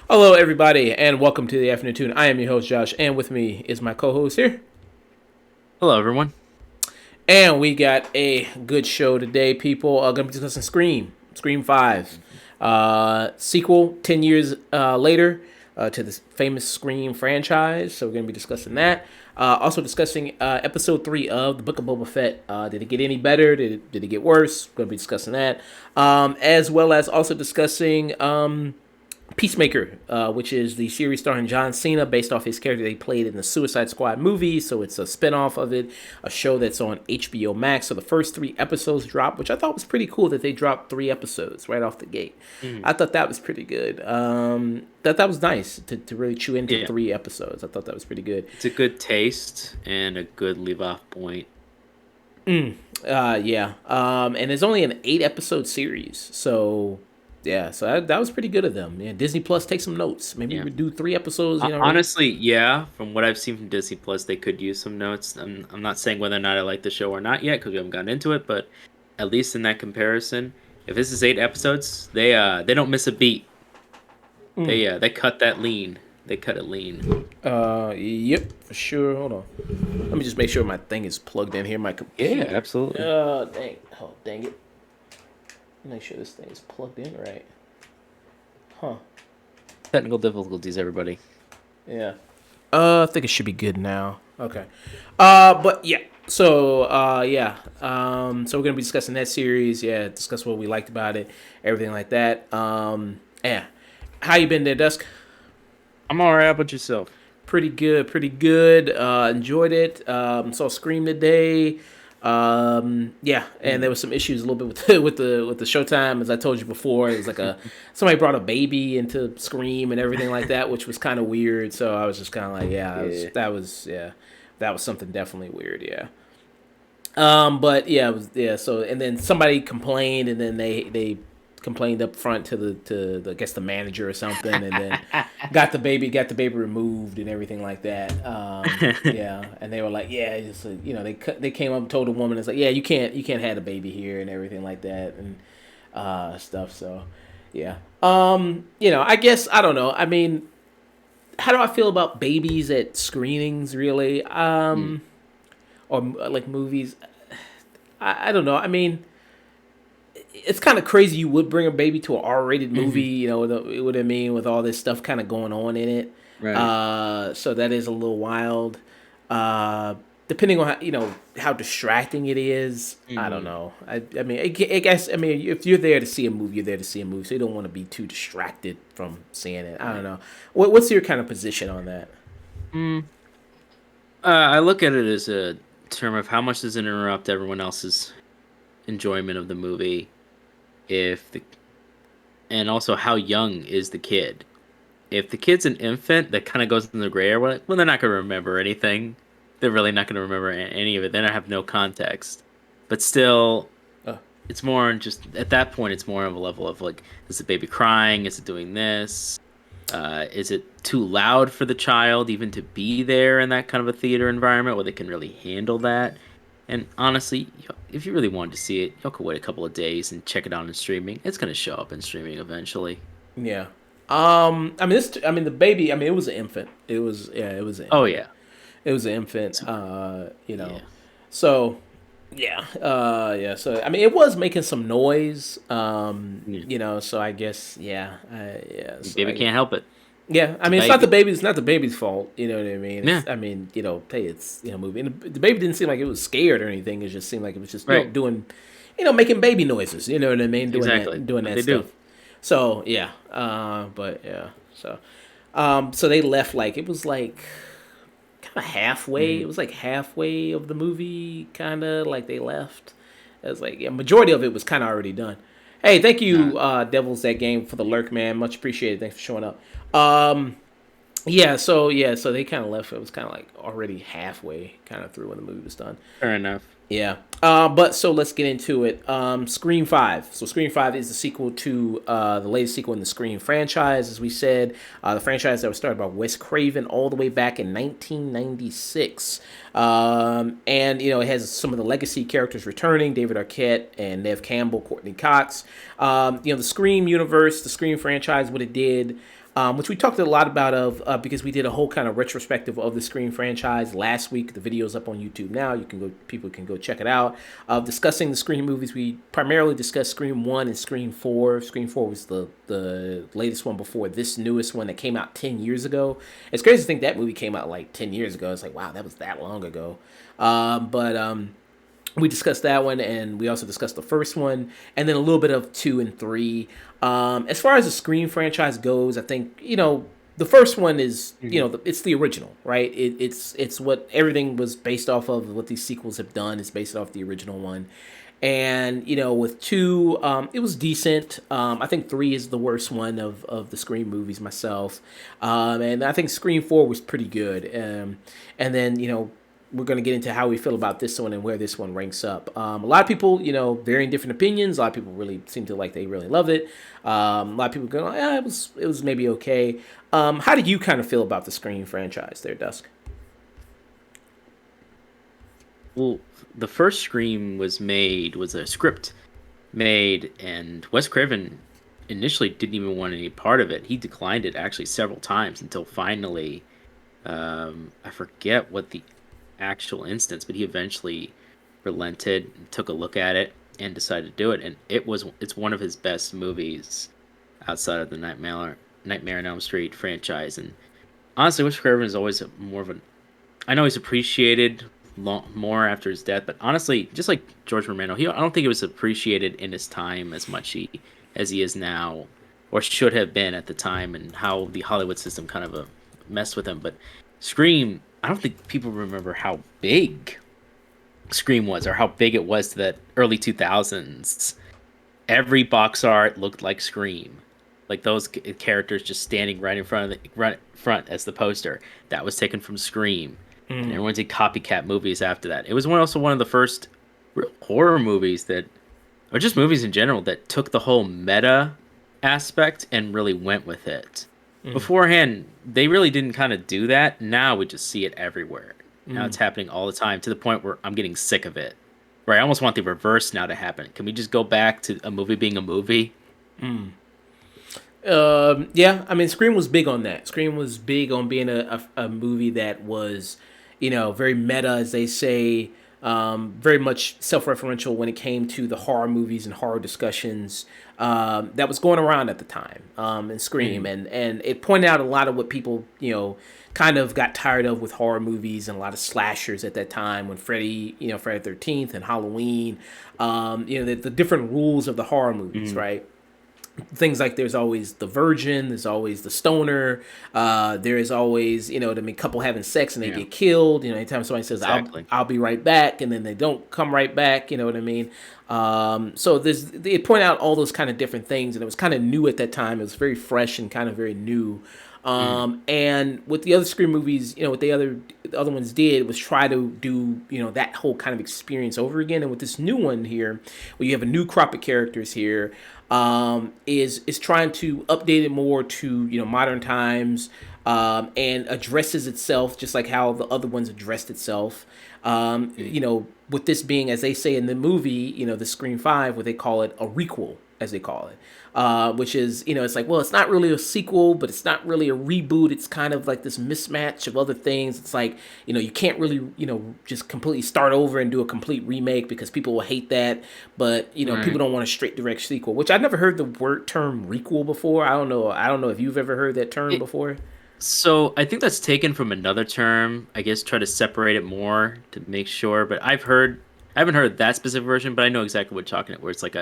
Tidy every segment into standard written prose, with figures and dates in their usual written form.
Hello, everybody, and welcome to the Afternoon Tune. I am your host, Josh, and with me is my co-host here. Hello, everyone. And we got a good show today, people. Going to be discussing Scream 5. Sequel 10 years later to this famous Scream franchise. So we're going to be discussing that. Also discussing episode 3 of the Book of Boba Fett. Did it get any better? Did it get worse? Going to be discussing that. As well as also discussing Peacemaker, which is the series starring John Cena based off his character they played in the Suicide Squad movie. So it's a spinoff of it, a show that's on HBO Max. So the first 3 episodes dropped, which I thought was pretty cool that they dropped 3 episodes right off the gate. I thought that was pretty good. That was nice to really chew into Yeah, 3 episodes. I thought that was pretty good. it's a good taste and a good leave-off point. Yeah. And it's only an 8 episode series. So yeah, so that was pretty good of them. Yeah, Disney Plus, take some notes. Maybe Yeah. we do 3 episodes. Honestly, yeah, from what I've seen from Disney Plus, they could use some notes. I'm not saying whether or not I like the show or not yet because we haven't gotten into it, but at least in that comparison, if this is 8 episodes, they don't miss a beat. They cut that lean. They cut it lean. Yep, for sure. Hold on. Let me just make sure my thing is plugged in here. My Yeah, computer. absolutely. Dang. Oh, dang it. Make sure this thing is plugged in right. Huh. Technical difficulties, everybody. Yeah. I think it should be good now. Okay. But yeah. So, yeah. So we're gonna be discussing that series. Yeah, discuss what we liked about it, everything like that. Yeah. How you been there, Dusk? I'm all right. How about yourself? Pretty good, pretty good. Enjoyed it. Saw Scream today. Yeah, and there was some issues a little bit with with the Showtime, as I told you before. It was like somebody brought a baby into Scream and everything like that, which was kind of weird. So I was just kind of like, Yeah. that was something definitely weird. Yeah. But yeah, it was yeah. So and then somebody complained, and then they complained up front to the I guess the manager or something, and then got the baby removed and everything like that. Yeah, and they were like, yeah, just they came up and told the woman, it's like, yeah, you can't have a baby here and everything like that and stuff. So yeah, I guess I don't know. I mean, how do I feel about babies at screenings? Really, Mm. or like movies? I don't know. I mean, it's kind of crazy you would bring a baby to an R-rated movie, Mhm. what I mean, with all this stuff kind of going on in it. Right. So that is a little wild. Depending on how distracting it is, I don't Mhm. know. I mean, I guess I mean if you're there to see a movie, you're there to see a movie, so you don't want to be too distracted from seeing it. I don't Right. know. What's your kind of position on that? Mm. I look at it as a term of how much does it interrupt everyone else's enjoyment of the movie, if the and also how young is the kid. If the kid's an infant, that kind of goes in the gray area. Well, they're not going to remember anything. They're really not going to remember any of it. They don't have no context. But still, Uh, it's more just at that point. It's more of a level of like, is the baby crying? Is it doing this? Is it too loud for the child even to be there in that kind of a theater environment where they can really handle that? And honestly, if you really wanted to see it, you could wait a couple of days and check it out in streaming. It's gonna show up in streaming eventually. yeah. I mean the baby. I mean, it was an infant. It was yeah. It was an Oh infant. yeah, It was an infant. so, yeah, So yeah, yeah. So I mean, it was making some noise. yeah. So I guess yeah. The So baby can't help it. yeah. I It's a mean, baby. it's not the baby's fault. You know what I mean? Yeah, I mean, hey, it's movie. And the baby didn't seem like it was scared or anything. It just seemed like it was just right. doing, making baby noises. You know what I mean? Exactly. Doing What that they do. stuff. So yeah. But yeah. So they left like it was like kind of halfway. Hmm. It was like halfway of the movie, kind of like they left. It was like yeah, majority of it was kind of already done. Hey, thank Nah. you, Devils that game for the lurk, man. Much appreciated. Thanks for showing up. So they kind of left. It was kind of like already halfway, kind of through when the movie was done. Fair enough. Yeah. But so let's get into it. Scream 5. So Scream 5 is the sequel to the latest sequel in the Scream franchise, as we said. The franchise that was started by Wes Craven all the way back in 1996. And, it has some of the legacy characters returning, David Arquette and Nev Campbell, Courtney Cox. The Scream universe, the Scream franchise, what it did which we talked a lot about because we did a whole kind of retrospective of the Scream franchise last week. The video's up on YouTube now. People can go check it out. Discussing the Scream movies, we primarily discussed Scream 1 and Scream 4. Scream 4 was the latest one before this newest one that came out 10 years ago. It's crazy to think that movie came out like 10 years ago. It's like, wow, that was that long ago. But we discussed that one, and we also discussed the first one, and then a little bit of 2 and 3. As far as the Scream franchise goes, I think the first one is it's the original, right? It's what everything was based off of. What these sequels have done is based off the original one, and with 2, it was decent. I think 3 is the worst one of the Scream movies myself, and I think Scream 4 was pretty good. And then we're going to get into how we feel about this one and where this one ranks up. A lot of people, varying different opinions. A lot of people really seem to like they really love it. A lot of people go, yeah, it was maybe okay. How do you kind of feel about the Scream franchise there, Dusk? Well, the first Scream was a script made, and Wes Craven initially didn't even want any part of it. He declined it actually several times until finally, I forget what the actual instance, but he eventually relented and took a look at it and decided to do it. And it's one of his best movies outside of the Nightmare on Elm Street franchise. And honestly, Wes Craven is always more of an. I know he's appreciated more after his death, but honestly, just like George Romero, I don't think it was appreciated in his time as much as he is now, or should have been at the time, and how the Hollywood system kind of messed with him. But Scream, I don't think people remember how big Scream was, or how big it was to that early 2000s. Every box art looked like Scream, like those characters just standing right in front of front as the poster. That was taken from Scream, and everyone did copycat movies after that. It was also one of the first horror movies or just movies in general, that took the whole meta aspect and really went with it. Beforehand, they really didn't kind of do that. Now we just see it everywhere. Now it's happening all the time, to the point where I'm getting sick of it. Where I almost want the reverse now to happen. Can we just go back to a movie being a movie? Yeah, I mean, Scream was big on that. Scream was big on being a movie that was, very meta, as they say, very much self-referential when it came to the horror movies and horror discussions that was going around at the time in Scream. And it pointed out a lot of what people, kind of got tired of with horror movies and a lot of slashers at that time, when Friday the 13th and Halloween, the different rules of the horror movies, right? Things like there's always the virgin, there's always the stoner, there is always, the couple having sex and they get killed. Anytime somebody says, Exactly. I'll be right back, and then they don't come right back, you know what I mean? So they point out all those kind of different things, and it was kind of new at that time. It was very fresh and kind of very new. And with the other Scream movies, what the other ones did was try to do, that whole kind of experience over again. And with this new one here, where you have a new crop of characters here, is trying to update it more to modern times, and addresses itself just like how the other ones addressed itself. With this being, as they say in the movie, the Scream 5, where they call it a requel, as they call it. Which is, it's like, well, it's not really a sequel, but it's not really a reboot. It's kind of like this mismatch of other things. It's like, you can't really, just completely start over and do a complete remake, because people will hate that. But, people don't want a straight direct sequel, which I've never heard the term requel before. I don't know if you've ever heard that term before. So I think that's taken from another term. I guess try to separate it more to make sure. But I haven't heard that specific version, but I know exactly what you're talking about, where it's like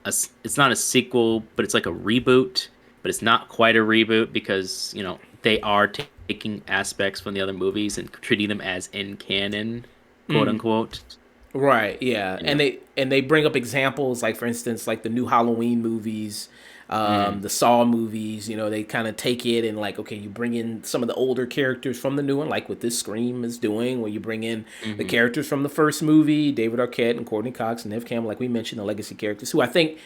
it's not a sequel, but it's like a reboot, but it's not quite a reboot, because they are taking aspects from the other movies and treating them as in canon, quote unquote. Right. Yeah. And they bring up examples, like, for instance, like the new Halloween movies, the Saw movies. They kind of take it and, like, okay, you bring in some of the older characters from the new one, like what this Scream is doing, where you bring in the characters from the first movie, David Arquette and Courtney Cox and Neve Campbell, like we mentioned, the legacy characters, who I think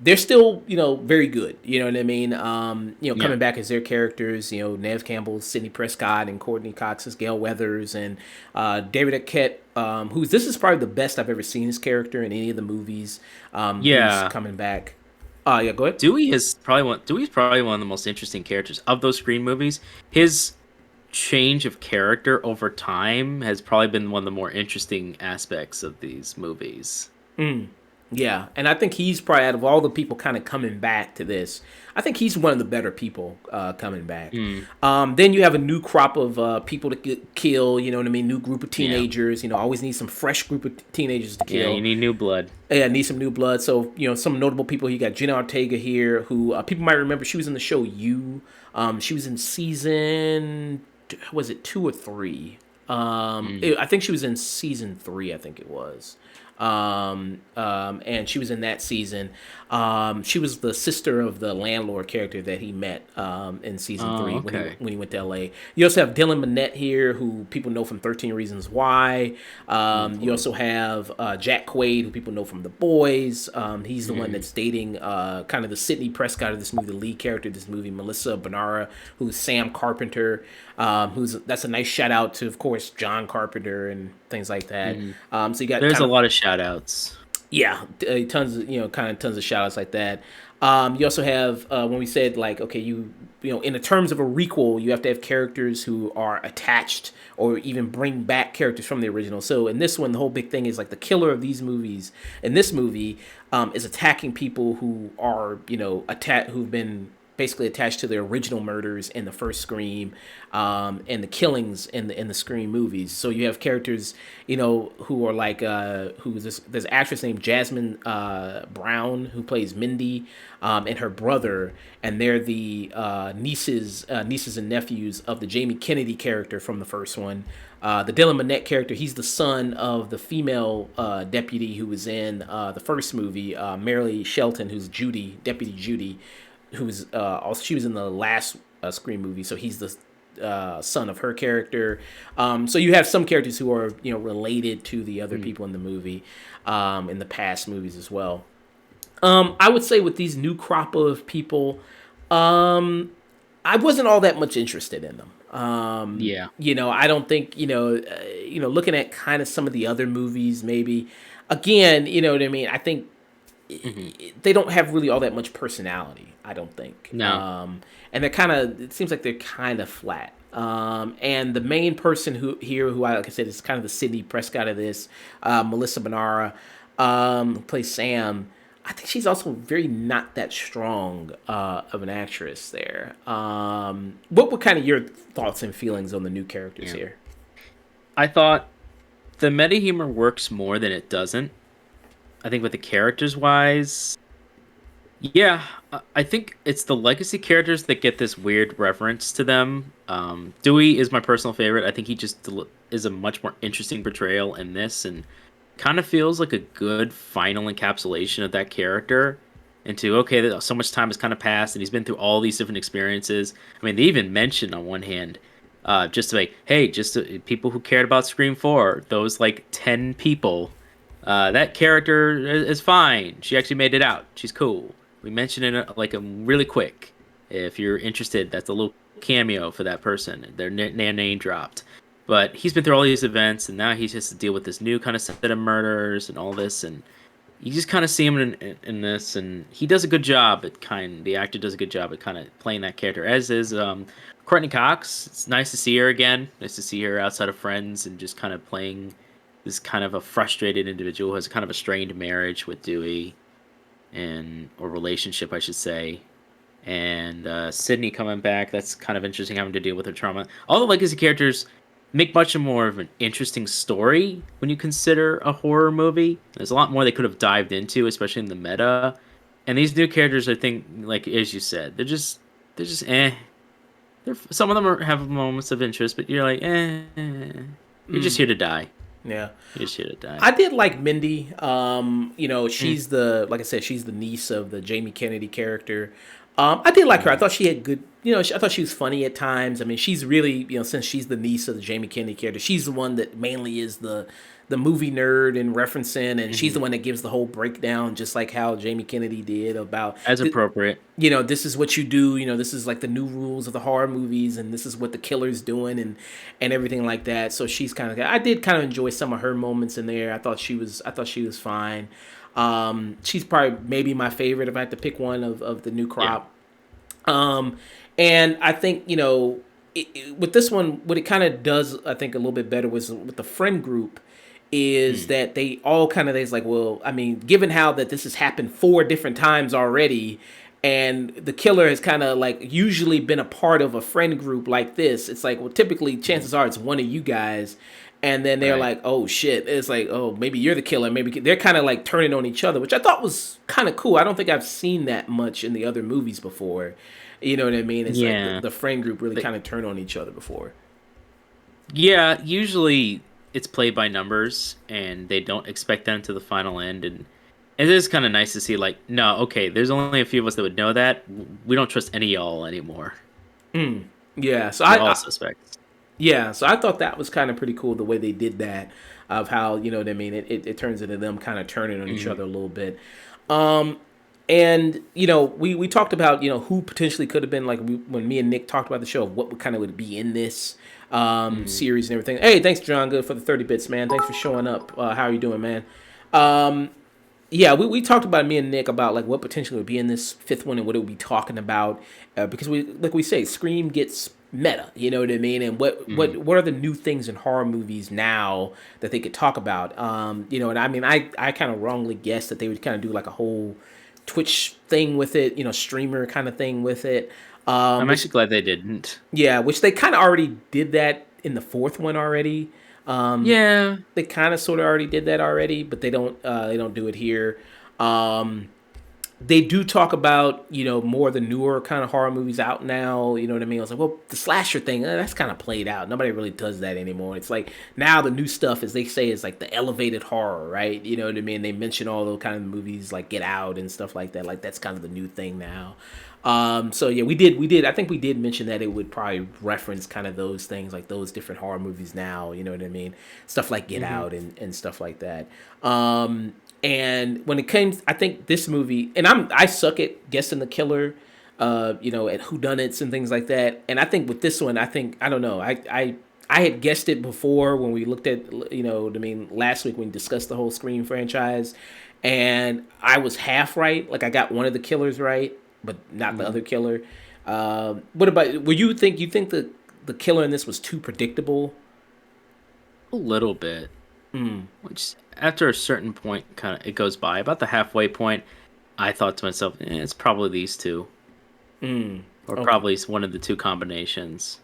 they're still, very good. You know what I mean? Coming back as their characters, Neve Campbell, Sidney Prescott, and Courtney Cox as Gail Weathers, and David Arquette, this is probably the best I've ever seen his character in any of the movies. Who's coming back. Yeah, go ahead. Dewey's probably one of the most interesting characters of those Scream movies. His change of character over time has probably been one of the more interesting aspects of these movies. Yeah, and I think he's probably out of all the people kind of coming back to this. I think he's one of the better people coming back. Mm, Then you have a new crop of people to kill. You know what I mean? New group of yeah, teenagers. You know, always need some fresh group of teenagers to yeah, you kill. need new blood. Yeah, need some new blood. So some notable people. You got Jenna Ortega here, who people might remember. She was in the show You. She was in season, was it 2 or 3? Mm. I think she was in season 3. I think it was. And she was in that season. She was the sister of the landlord character that he met in season Oh, 3 okay. when he went to L.A. You also have Dylan Minnette here, who people know from 13 Reasons Why. Oh You boy. also have Jack Quaid, who people know from The Boys. He's the one Mm. that's dating kind of the Sidney Prescott of this movie, the lead character of this movie, Melissa Bernara, who's Sam Carpenter. That's a nice shout out to, of course, John Carpenter and things like that. Mm. So you got There's kind a of, lot of shout outs. yeah, tons of kind of tons of shout outs like that. You also have when we said like, okay, in the terms of a requel, you have to have characters who are attached or even bring back characters from the original. So in this one, the whole big thing is like the killer of these movies in this movie is attacking people who are who've been basically attached to the original murders in the first Scream, and the killings in the Scream movies. So you have characters, who are like who's this? There's an actress named Jasmine Brown who plays Mindy, and her brother, and they're the nieces and nephews of the Jamie Kennedy character from the first one. The Dylan Minnette character, he's the son of the female deputy who was in the first movie, Mary Shelton, who's Judy, Deputy Judy, who was also she was in the last Scream movie, so he's the son of her character. So you have some characters who are related to the other Mm. people in the movie, in the past movies as well. I would say with these new crop of people, I wasn't all that much interested in them. Yeah. I don't think looking at kind of some of the other movies, maybe again, you know what I mean. I think Hmm. they don't have really all that much personality. I don't think. No. And they're kind of. It seems like they're kind of flat. And the main person who like I said, is kind of the Sidney Prescott of this, Melissa Bernara, who plays Sam. I think she's also very not that strong of an actress there. What were kind of your thoughts and feelings on the new characters Yeah. here? I thought the meta humor works more than it doesn't. I think with the characters wise, yeah, I think it's the legacy characters that get this weird reference to them. Dewey is my personal favorite. I think he just is a much more interesting portrayal in this, and kind of feels like a good final encapsulation of that character. Into okay, so much time has kind of passed, and he's been through all these different experiences. I mean, they even mentioned on one hand, just like, hey, just people who cared about Scream 4, those like 10 people, that character is fine. She actually made it out. She's cool. We mentioned it like a really quick. If you're interested, that's a little cameo for that person. Their name dropped. But he's been through all these events, and now he has to deal with this new kind of set of murders and all this. And you just kind of see him in this, and he does a good job at the actor does a good job at kind of playing that character. As is Courtney Cox. It's nice to see her again. Nice to see her outside of Friends and just kind of playing this kind of a frustrated individual who has kind of a strained marriage with Dewey and or relationship, I should say. And Sydney coming back, that's kind of interesting having to deal with her trauma. All the legacy characters make much more of an interesting story when you consider a horror movie. There's a lot more they could have dived into, especially in the meta. And these new characters, I think, like as you said, they're just eh. Some of them have moments of interest, but you're like, you're just here to die. Yeah. You're just here to die. I did like Mindy. Mm, She's like I said, she's the niece of the Jamie Kennedy character. I did like her. I mm, thought she had good. I thought she was funny at times. I mean, she's really, since she's the niece of the Jamie Kennedy character, she's the one that mainly is the movie nerd and referencing, and she's the mhm. one that gives the whole breakdown, just like how Jamie Kennedy did about As appropriate. this is what you do, this is like the new rules of the horror movies, and this is what the killer's doing, and everything like that. So she's kind of, I did kind of enjoy some of her moments in there. I thought she was fine. She's probably maybe my favorite if I had to pick one of the new Yeah. crop. Um, and I think with this one, what it kind of does, I think, a little bit better was with the friend group, is Mm. that they all kind of like, well, I mean, given how that this has happened 4 different times already, and the killer has kind of like usually been a part of a friend group like this, it's like, well, typically Mm. chances are it's one of you guys. And then they're Right. like, "Oh shit!" It's like, "Oh, maybe you're the killer." Maybe they're kind of like turning on each other, which I thought was kind of cool. I don't think I've seen that much in the other movies before. You know what I mean? It's like Yeah. the friend group really They, kind of turn on each other before. yeah. Usually it's played by numbers, and they don't expect them to the final end, and it is kind of nice to see. Like, no, okay, there's only a few of us that would know that. We don't trust any of y'all anymore. Yeah, so You're all suspects. yeah, so I thought that was kind of pretty cool the way they did that, of how you know what I mean. It turns into them kind of turning on each Mm. other a little bit. Um, and we talked about who potentially could have been like when me and Nick talked about the show of what would kind of would be in this Mm. series and everything. Hey, thanks John Good for the 30 bits, man. Thanks for showing up. How are you doing, man? Um, yeah, we talked about me and Nick about like what potentially would be in this fifth one and what it would be talking about, because we like we say Scream gets meta, you know what I mean, and Mm. what are the new things in horror movies now that they could talk about, and I mean I kind of wrongly guessed that they would kind of do like a whole Twitch thing with it, streamer kind of thing with it, I'm which actually glad they didn't. yeah, which they kind of already did that in the fourth one already. Yeah. They kind of sort of already did that already, but they don't do it here. Um, they do talk about more of the newer kind of horror movies out now. You know what I mean? I was like, well, the slasher thing that's kind of played out. Nobody really does that anymore. It's like now the new stuff, as they say, is like the elevated horror, right? You know what I mean? They mention all those kind of movies like Get Out and stuff like that. Like that's kind of the new thing now. So yeah, we did. I think we did mention that it would probably reference kind of those things, like those different horror movies now. You know what I mean? Stuff like Get Hmm. Out and stuff like that. And when it came, I think this movie, and I suck at guessing the killer, at whodunits and things like that. And I think with this one, I don't know, I had guessed it before when we looked at what I mean last week when we discussed the whole Scream franchise, and I was half right. Like I got one of the killers right, but not the Hmm. other killer. What about? Were you think the killer in this was too predictable? A little bit. Which after a certain point, kind of it goes by. About the halfway point, I thought to myself, it's probably these two, or Okay. probably it's one of the two combinations,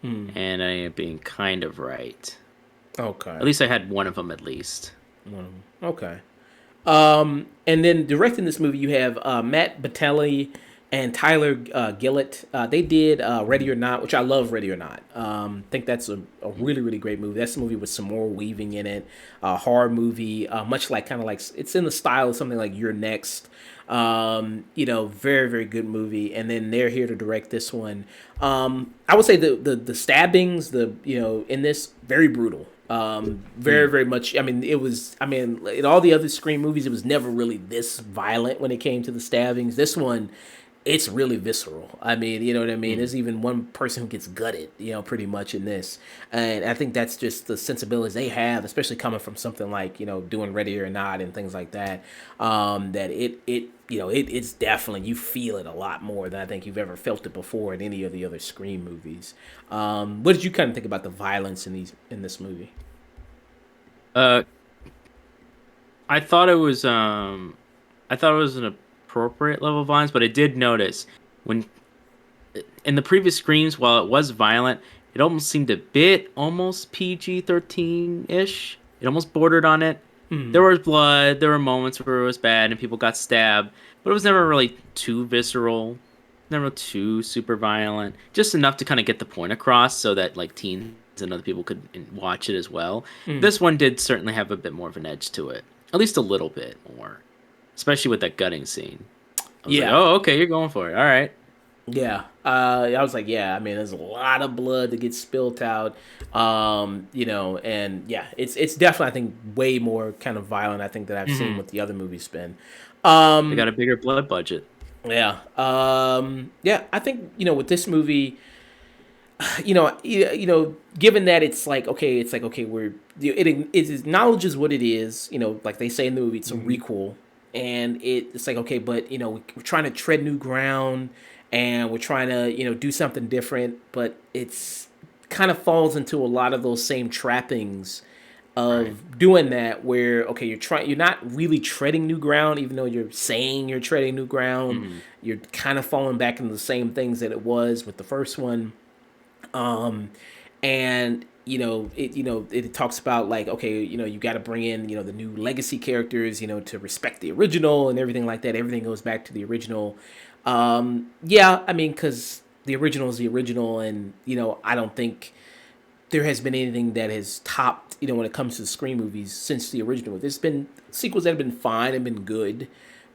and I ended up being kind of right. Okay. At least I had one of them at least. Okay. And then directing this movie, you have Matt Battelli and Tyler Gillett. They did Ready or Not, which I love. Ready or Not. Think that's a really really great movie. That's a movie with some more Weaving in it. Horror movie, much like kind of like it's in the style of something like You're Next. Very very good movie. And then they're here to direct this one. I would say the stabbings, in this very brutal. Very, Mm. very much. I mean, it was. I mean, in all the other Scream movies, it was never really this violent when it came to the stabbings. This one, it's really visceral. I mean, you know what I mean. Mm. There's even one person who gets gutted, pretty much in this, and I think that's just the sensibilities they have, especially coming from something like doing Ready or Not and things like that. That it's definitely you feel it a lot more than I think you've ever felt it before in any of the other Scream movies. What did you kind of think about the violence in this movie? Uh, I thought it was an appropriate level of violence, but I did notice when in the previous screams, while it was violent, it almost seemed a bit almost PG-13 ish. It almost bordered on it. There was blood. There were moments where it was bad and people got stabbed, but it was never really too visceral, never too super violent. Just enough to kind of get the point across, so that like teens and other people could watch it as well. This one did certainly have a bit more of an edge to it, at least a little bit more, especially with that gutting scene. I was like, Yeah, oh, okay, you're going for it. All right. yeah. I was like, yeah. I mean, there's a lot of blood that gets spilt out. And yeah, it's definitely I think way more kind of violent I think that I've seen Hmm. what the other movies been. They got a bigger blood budget. Yeah. Yeah. I think with this movie, given that it's like okay, it acknowledges what it is. Like they say in the movie, it's a Hmm. requel. and it's like, okay, but we're trying to tread new ground, and we're trying to do something different, but it's kind of falls into a lot of those same trappings Right. of doing that, where okay, you're not really treading new ground, even though you're saying you're treading new ground. Hmm. You're kind of falling back into the same things that it was with the first one. And it talks about, like, okay, you got to bring in the new legacy characters, to respect the original and everything like that. Everything goes back to the original. Yeah, I mean, because the original is the original, and I don't think there has been anything that has topped, when it comes to the Scream movies since the original. There's been sequels that have been fine and been good,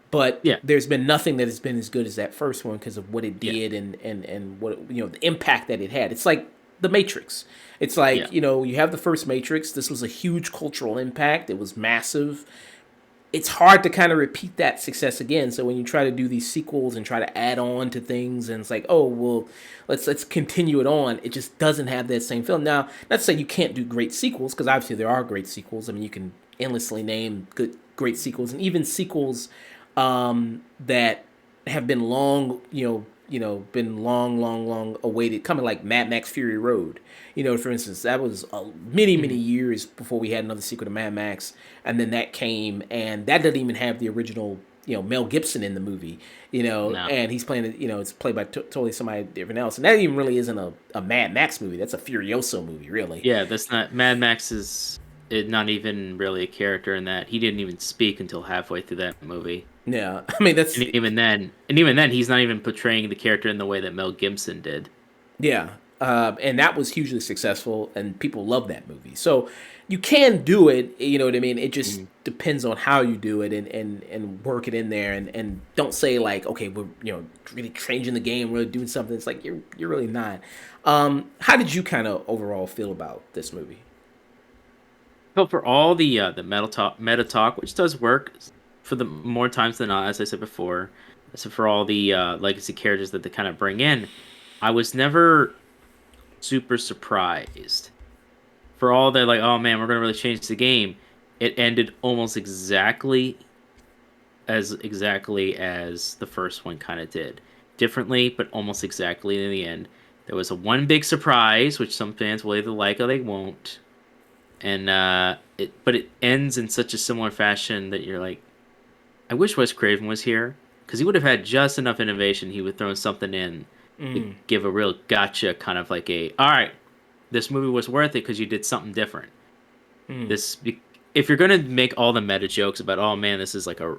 but Yeah. there's been nothing that has been as good as that first one because of what it Yeah. did, and what the impact that it had. It's like the Matrix. It's Yeah. like, you have the first Matrix. This was a huge cultural impact. It was massive. It's hard to kind of repeat that success again. So when you try to do these sequels and try to add on to things, and it's like, oh well, let's continue it on. It just doesn't have that same feeling. Now, not to say you can't do great sequels, because obviously there are great sequels. I mean, you can endlessly name great sequels, and even sequels that have been long, been long awaited, coming, like Mad Max Fury Road. For instance, that was many Hmm. years before we had another sequel to Mad Max, and then that came, and that doesn't even have the original, Mel Gibson in the movie, No. and he's playing it, it's played by totally somebody different else, and that even really isn't a Mad Max movie. That's a Furioso movie, really. Yeah, that's not Mad Max is not even really a character in that. He didn't even speak until halfway through that movie. Yeah, I mean that's And even then, he's not even portraying the character in the way that Mel Gibson did. Yeah, and that was hugely successful, and people love that movie. So you can do it. You know what I mean? It just Mhm. depends on how you do it, and work it in there, and don't say like, okay, we're really changing the game, really doing something. It's like you're really not. How did you kind of overall feel about this movie? But for all the meta talk, which does work for the more times than not, as I said before, so for all the legacy characters that they kind of bring in, I was never super surprised. For all that, like, oh man, we're gonna really change the game. It ended almost exactly as the first one kind of did. Differently, but almost exactly in the end. There was a one big surprise, which some fans will either like or they won't. And but it ends in such a similar fashion that you're like, I wish Wes Craven was here because he would have had just enough innovation. He would throw something in to Mm, give a real gotcha kind of like all right, this movie was worth it because you did something different. mm. This if you're gonna make all the meta jokes about, oh man, this is like a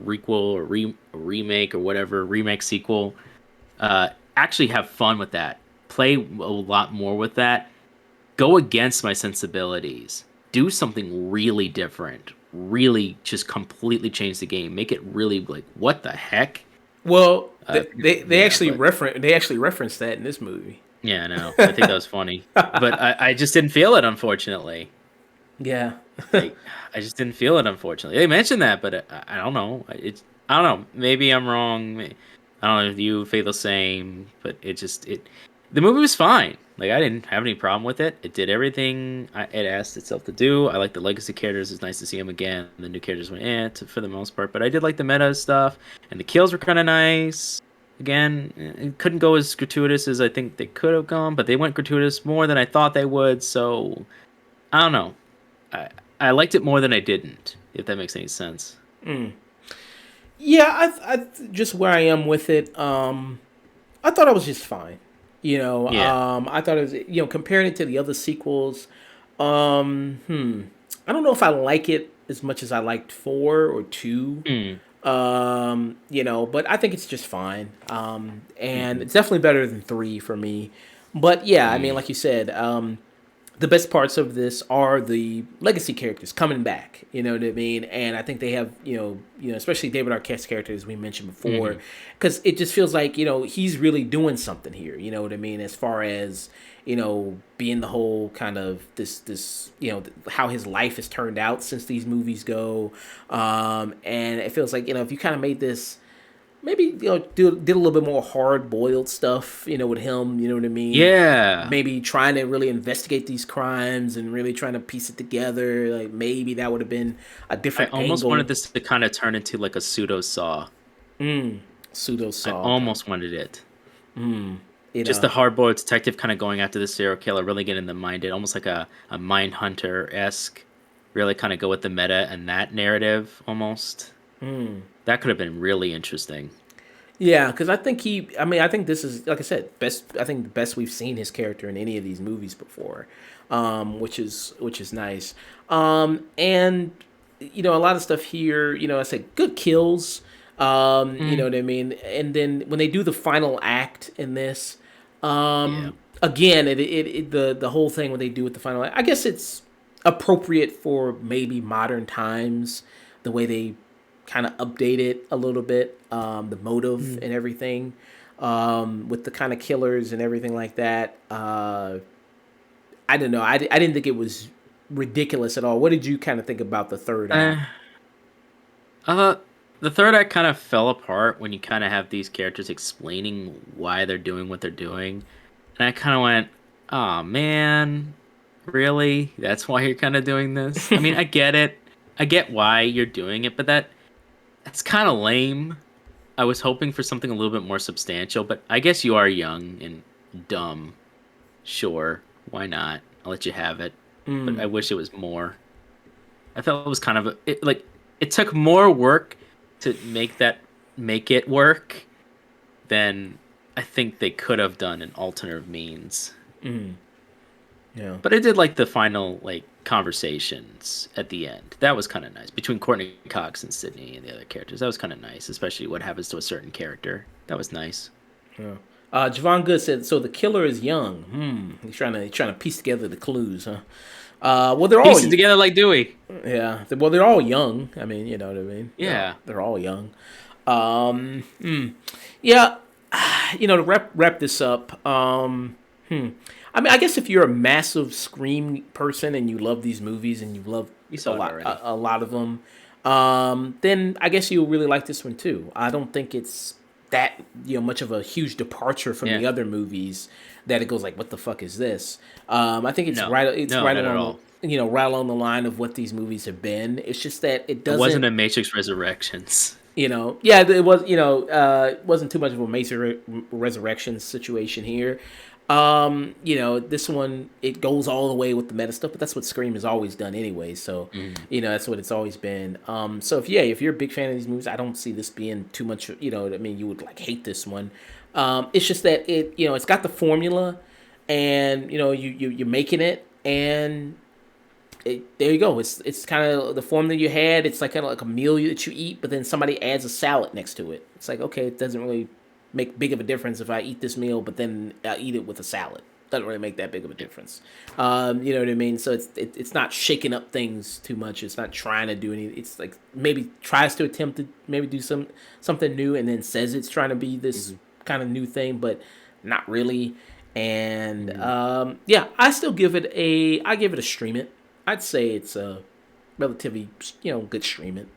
requel or a remake or whatever, remake sequel, actually have fun with that. Play a lot more with that. Go against my sensibilities. Do something really different. Really, just completely change the game. Make it really like, what the heck? Well, Uh, they yeah, actually but referenced that in this movie. yeah, no, I think that was funny, but I just didn't feel it, unfortunately. Yeah. Like, I just didn't feel it, unfortunately. They mentioned that, but I don't know. I don't know. Maybe I'm wrong. I don't know if you feel the same, but the movie was fine. Like, I didn't have any problem with it. It did everything it asked itself to do. I like the legacy characters. It's nice to see them again. The new characters went for the most part, but I did like the meta stuff, and the kills were kind of nice. Again, it couldn't go as gratuitous as I think they could have gone, but they went gratuitous more than I thought they would. So I don't know. I I liked it more than I didn't, if that makes any sense. Yeah, just where I am with it. I thought I was just fine. Yeah. I thought it was, comparing it to the other sequels. I don't know if I like it as much as I liked four or two. Mm. But I think it's just fine. And Mm-hmm. it's definitely better than three for me. But yeah, I mean, Mm. like you said, the best parts of this are the legacy characters coming back. You know what I mean? And I think they have, especially David Arquette's character, as we mentioned before, Mm-hmm. because it just feels like he's really doing something here. You know what I mean? As far as being the whole kind of this how his life has turned out since these movies go, and it feels like if you kind of made this maybe did a little bit more hard boiled stuff, with him. You know what I mean? Yeah. Maybe trying to really investigate these crimes and really trying to piece it together. Like maybe that would have been a I different almost wanted angle. this to kind of turn into like a pseudo Saw. Pseudo I saw, okay. almost wanted it. It Just the hardboiled detective kind of going after the serial killer, really getting the minded, almost like a mind hunter esque. Really kind of go with the meta and that narrative almost. That could have been really interesting. Yeah, because I think I think this is, like I said, best. I think the best we've seen his character in any of these movies before, which is nice. And a lot of stuff here. I said good kills. You know Mm, what I mean. And then when they do the final act in this, yeah. again, the whole thing when they do with the final act, I guess it's appropriate for maybe modern times, the way they kind of update it a little bit, the motive Mm. and everything, with the kind of killers and everything like that. I don't know. I didn't think it was ridiculous at all. What did you kind of think about the third Uh, act? uh, the third act kind of fell apart when you kind of have these characters explaining why they're doing what they're doing. And I kind of went, oh man, really? That's why you're kind of doing this? I mean, I get it. I get why you're doing it, but that's kind of lame. I was hoping for something a little bit more substantial, but I guess you are young and dumb. Sure, why not? I'll let you have it. But I wish it was more. I felt it was kind of like it took more work to make it work than I think they could have done in alternate means. Yeah. But I did like the final like conversations at the end. That was kind of nice between Courtney Cox and Sydney and the other characters. That was kind of nice, especially what happens to a certain character. That was nice. Yeah. Javon Good said, "So the killer is young. He's trying to piece together the clues, huh? Well, they're all Piece it together like Dewey. yeah. Well, they're all young. I mean, you know what I mean. Yeah. They're all young. Yeah. To wrap this up. I mean, I guess if you're a massive Scream person and you love these movies and you love We a saw it lot already. a lot of them, then I guess you'll really like this one too. I don't think it's that much of a huge departure from Yeah. the other movies that it goes like, what the fuck is this? I think it's No. right. It's No, right not at along all. right along the line of what these movies have been. It's just that it It wasn't doesn't. a Matrix Resurrections. Yeah, it was. It wasn't too much of a Mesa Resurrection situation here. This one it goes all the way with the meta stuff, but that's what Scream has always done anyway. So, Mm. that's what it's always been. So if you're a big fan of these movies, I don't see this being too much. I mean, you would like hate this one. It's just that it's got the formula, and you're making it, and there you go. It's kind of the form that you had. It's like kind of like a meal that you eat, but then somebody adds a salad next to it. It's like, okay, it doesn't really make big of a difference if I eat this meal, but then I eat it with a salad. Doesn't really make that big of a difference. You know what I mean? So it's not shaking up things too much. It's not trying to do any. It's like maybe tries to attempt to maybe do something new, and then says it's trying to be this Mhm. kind of new thing, but not really. And Mhm. yeah, I give it a stream it. I'd say it's a relatively good stream it.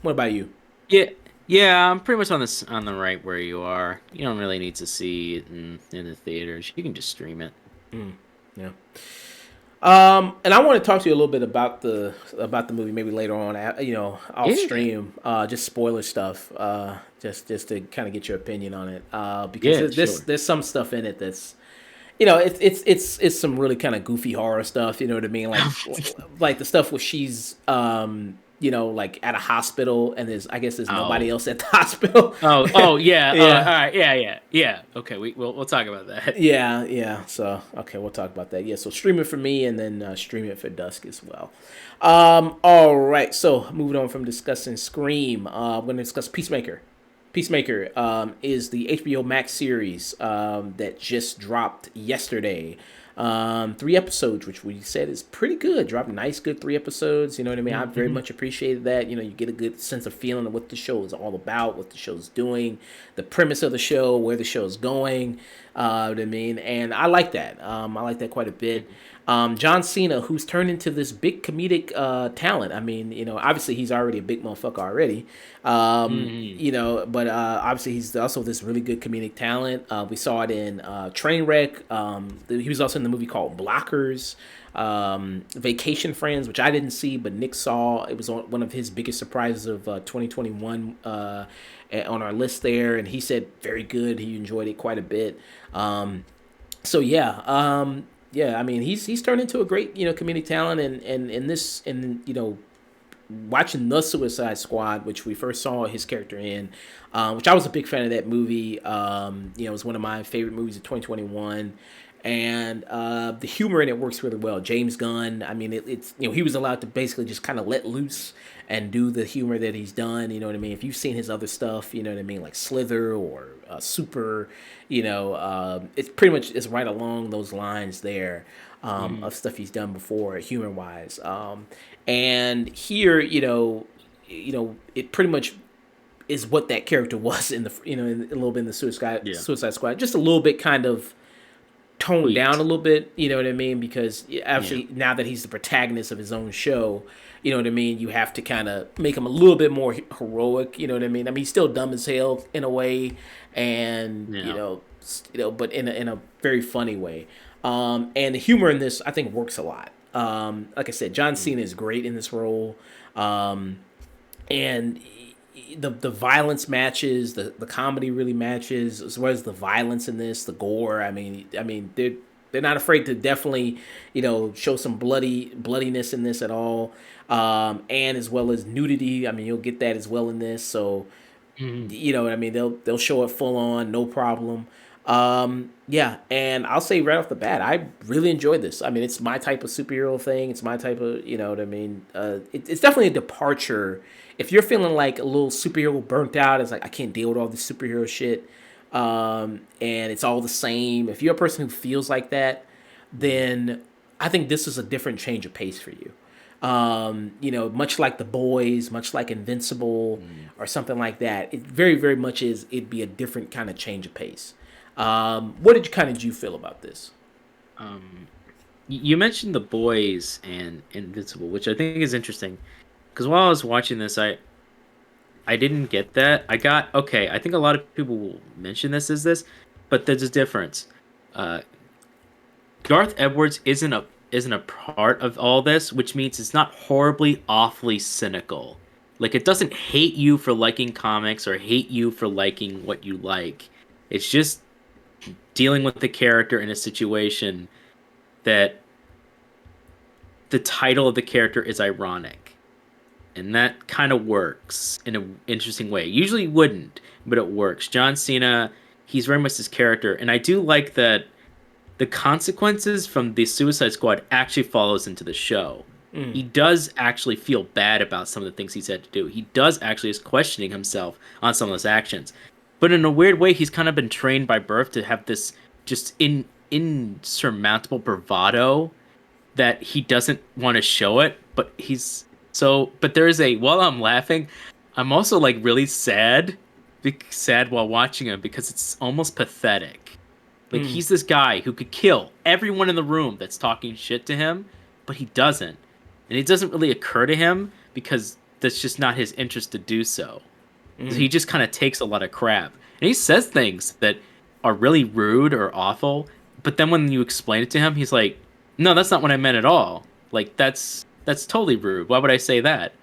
What about you? Yeah, yeah, I'm pretty much on the right where you are. You don't really need to see it in the theaters. You can just stream it. Yeah. And I want to talk to you a little bit about the movie maybe later on. Off Yeah, stream, just spoiler stuff. Just to kind of get your opinion on it. Because yeah, there's sure. there's some stuff in it that's it's some really kind of goofy horror stuff. You know what I mean? Like the stuff where she's like at a hospital and I guess there's nobody Oh, else at the hospital. oh, yeah. All Yeah. right, yeah. Okay, we'll talk about that. Yeah, yeah. So okay, we'll talk about that. Yeah, so stream it for me, and then stream it for Dusk as well. All right. So moving on from discussing Scream, I'm going to discuss Peacemaker. Peacemaker is the HBO Max series that just dropped yesterday. 3 episodes, which we said is pretty good. Dropped nice, good 3 episodes. You know what I mean? I very Mm-hmm. much appreciated that. You get a good sense of feeling of what the show is all about, what the show's doing, the premise of the show, where the show's going. What I mean, and I like that. I like that quite a bit. John Cena, who's turned into this big comedic talent. I mean, obviously he's already a big motherfucker already. Mm-hmm. But obviously he's also this really good comedic talent. We saw it in Trainwreck. He was also in the movie called Blockers. Vacation Friends, which I didn't see, but Nick saw. It was one of his biggest surprises of 2021 on our list there, and he said very good. He enjoyed it quite a bit. So yeah, yeah. I mean, he's turned into a great comedic talent, and in this and watching the Suicide Squad, which we first saw his character in, which I was a big fan of that movie. It was one of my favorite movies of 2021. And the humor in it works really well. James Gunn, I mean, it's he was allowed to basically just kind of let loose and do the humor that he's done. You know what I mean? If you've seen his other stuff, you know what I mean, like Slither or Super, it's pretty much is right along those lines there Mm-hmm. of stuff he's done before, humor wise. And here, it pretty much is what that character was in the in a little bit in the Yeah. Suicide Squad, just a little bit kind of toned down a Tweaked. little bit, you know what I mean? Because Yeah. actually, now that he's the protagonist of his own show, you know what I mean? You have to kind of make him a little bit more heroic, you know what I mean? I mean, he's still dumb as hell in a way, and Yeah. but in a very funny way. And the humor in this, I think, works a lot. Like I said, John Mm. Cena is great in this role. Um, and the violence matches, the comedy really matches, as well as the violence in this, the gore. I mean they're not afraid to definitely show some bloodiness in this at all, and as well as nudity. I mean, you'll get that as well in this. So Mhm. you know what I mean, they'll show it full on, no problem. Yeah, and I'll say right off the bat, I really enjoyed this. I mean, it's my type of superhero thing. It's my type of, you know what I mean. It's definitely a departure. If you're feeling like a little superhero burnt out, it's like I can't deal with all this superhero shit, and it's all the same. If you're a person who feels like that, Mhm. then I think this is a different change of pace for you. Much like The Boys, much like Invincible, Mhm. or something like that. It very, very much is. It'd be a different kind of change of pace. What did you kind of you feel about this? Um, you mentioned The Boys and Invincible, which I think is interesting because while I was watching this, I didn't get that. I got okay. I think a lot of people will mention this as this, but there's a difference. Uh, Garth Edwards isn't a part of all this, which means it's not horribly awfully cynical. Like it doesn't hate you for liking comics or hate you for liking what you like. It's just dealing with the character in a situation that the title of the character is ironic. And that kind of works in an interesting way. Usually wouldn't, but it works. John Cena, he's very much his character, and I do like that the consequences from the Suicide Squad actually follows into the show. Mm, He does actually feel bad about some of the things he's had to do. He does actually is questioning himself on some of those actions. But in a weird way, he's kind of been trained by birth to have this just insurmountable bravado that he doesn't want to show it, but but there is a while I'm laughing, I'm also like really sad, sad while watching him because it's almost pathetic. Like mm, he's this guy who could kill everyone in the room that's talking shit to him, but he doesn't. And it doesn't really occur to him because that's just not his interest to do so. So mm, he just kind of takes a lot of crap. And he says things that are really rude or awful, but then when you explain it to him, he's like, "No, that's not what I meant at all. Like that's totally rude. Why would I say that?"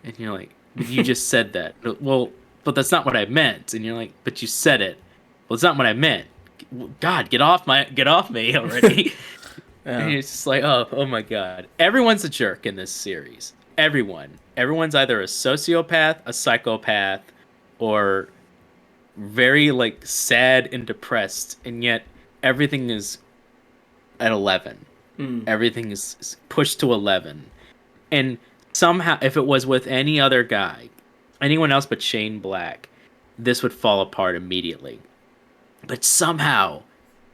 And you're like, "But you just said that." Well, but that's not what I meant. And you're like, "But you said it." Well, it's not what I meant. God, get off me already. And yeah. it's just like, oh my God. Everyone's a jerk in this series. Everyone's either a sociopath, a psychopath, or very like sad and depressed, and yet everything is at 11. Mm, Everything is pushed to 11. And somehow, if it was with any other guy, anyone else but Shane Black, this would fall apart immediately. But somehow,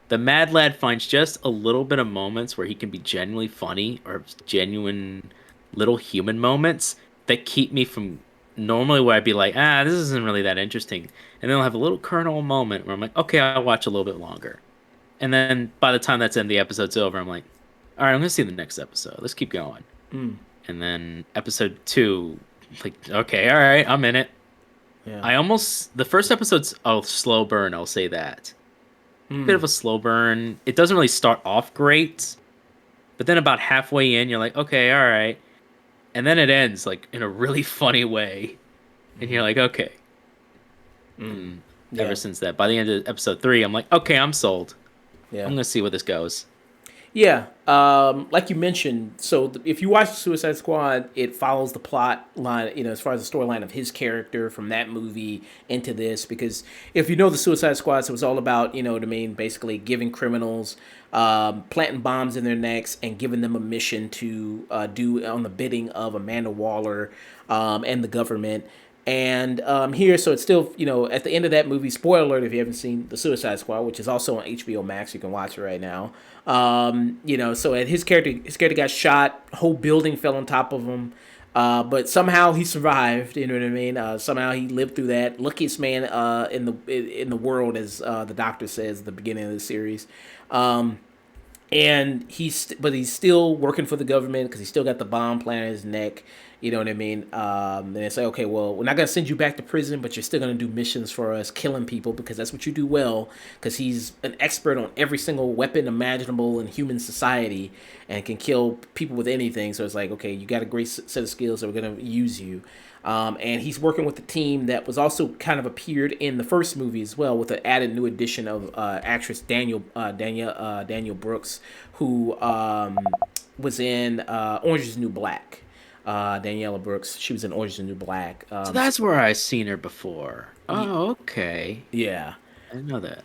the Mad Lad finds just a little bit of moments where he can be genuinely funny or genuine little human moments that keep me from normally where I'd be like, this isn't really that interesting. And then I'll have a little kernel moment where I'm like, okay, I'll watch a little bit longer. And then by the time that's in the episode's over, I'm like, all right, I'm gonna see the next episode. Let's keep going. Mm, And then episode 2, like, okay, all right, I'm in it. yeah. I almost the first episode's a slow burn, I'll say that. Bit Mm, of a slow burn. It doesn't really start off great, but then about halfway in, you're like, okay, all right. And then it ends like in a really funny way. And you're like, okay. mm, And ever yeah. since that, by the end of episode 3, I'm like, okay, I'm sold. I'm Yeah. gonna see where this goes. Yeah, like you mentioned, so if you watch Suicide Squad, it follows the plot line, as far as the storyline of his character from that movie into this. Because if you know the Suicide Squad, so it's all about, what I mean, basically giving criminals, planting bombs in their necks and giving them a mission to do on the bidding of Amanda Waller and the government. And here, so it's still, at the end of that movie, spoiler alert if you haven't seen The Suicide Squad, which is also on HBO Max, you can watch it right now. So at his character got shot, whole building fell on top of him. But somehow he survived. You know what I mean? Somehow he lived through that. Luckiest man in the world, as the doctor says at the beginning of the series. And he's still working for the government because he still got the bomb planted in his neck. You know what I mean? And it's like, okay, well, we're not gonna send you back to prison, but you're still gonna do missions for us, killing people because that's what you do well. Because he's an expert on every single weapon imaginable in human society and can kill people with anything. So it's like, okay, you got a great set of skills, so we're gonna use you. And he's working with the team that was also kind of appeared in the first movie as well, with an added new addition of actress Daniel Brooks, who was in Orange Is the New Black. Daniela Brooks, she was in Orange Is the New Black. So that's where I seen her before. Oh, okay. Yeah. I didn't know that.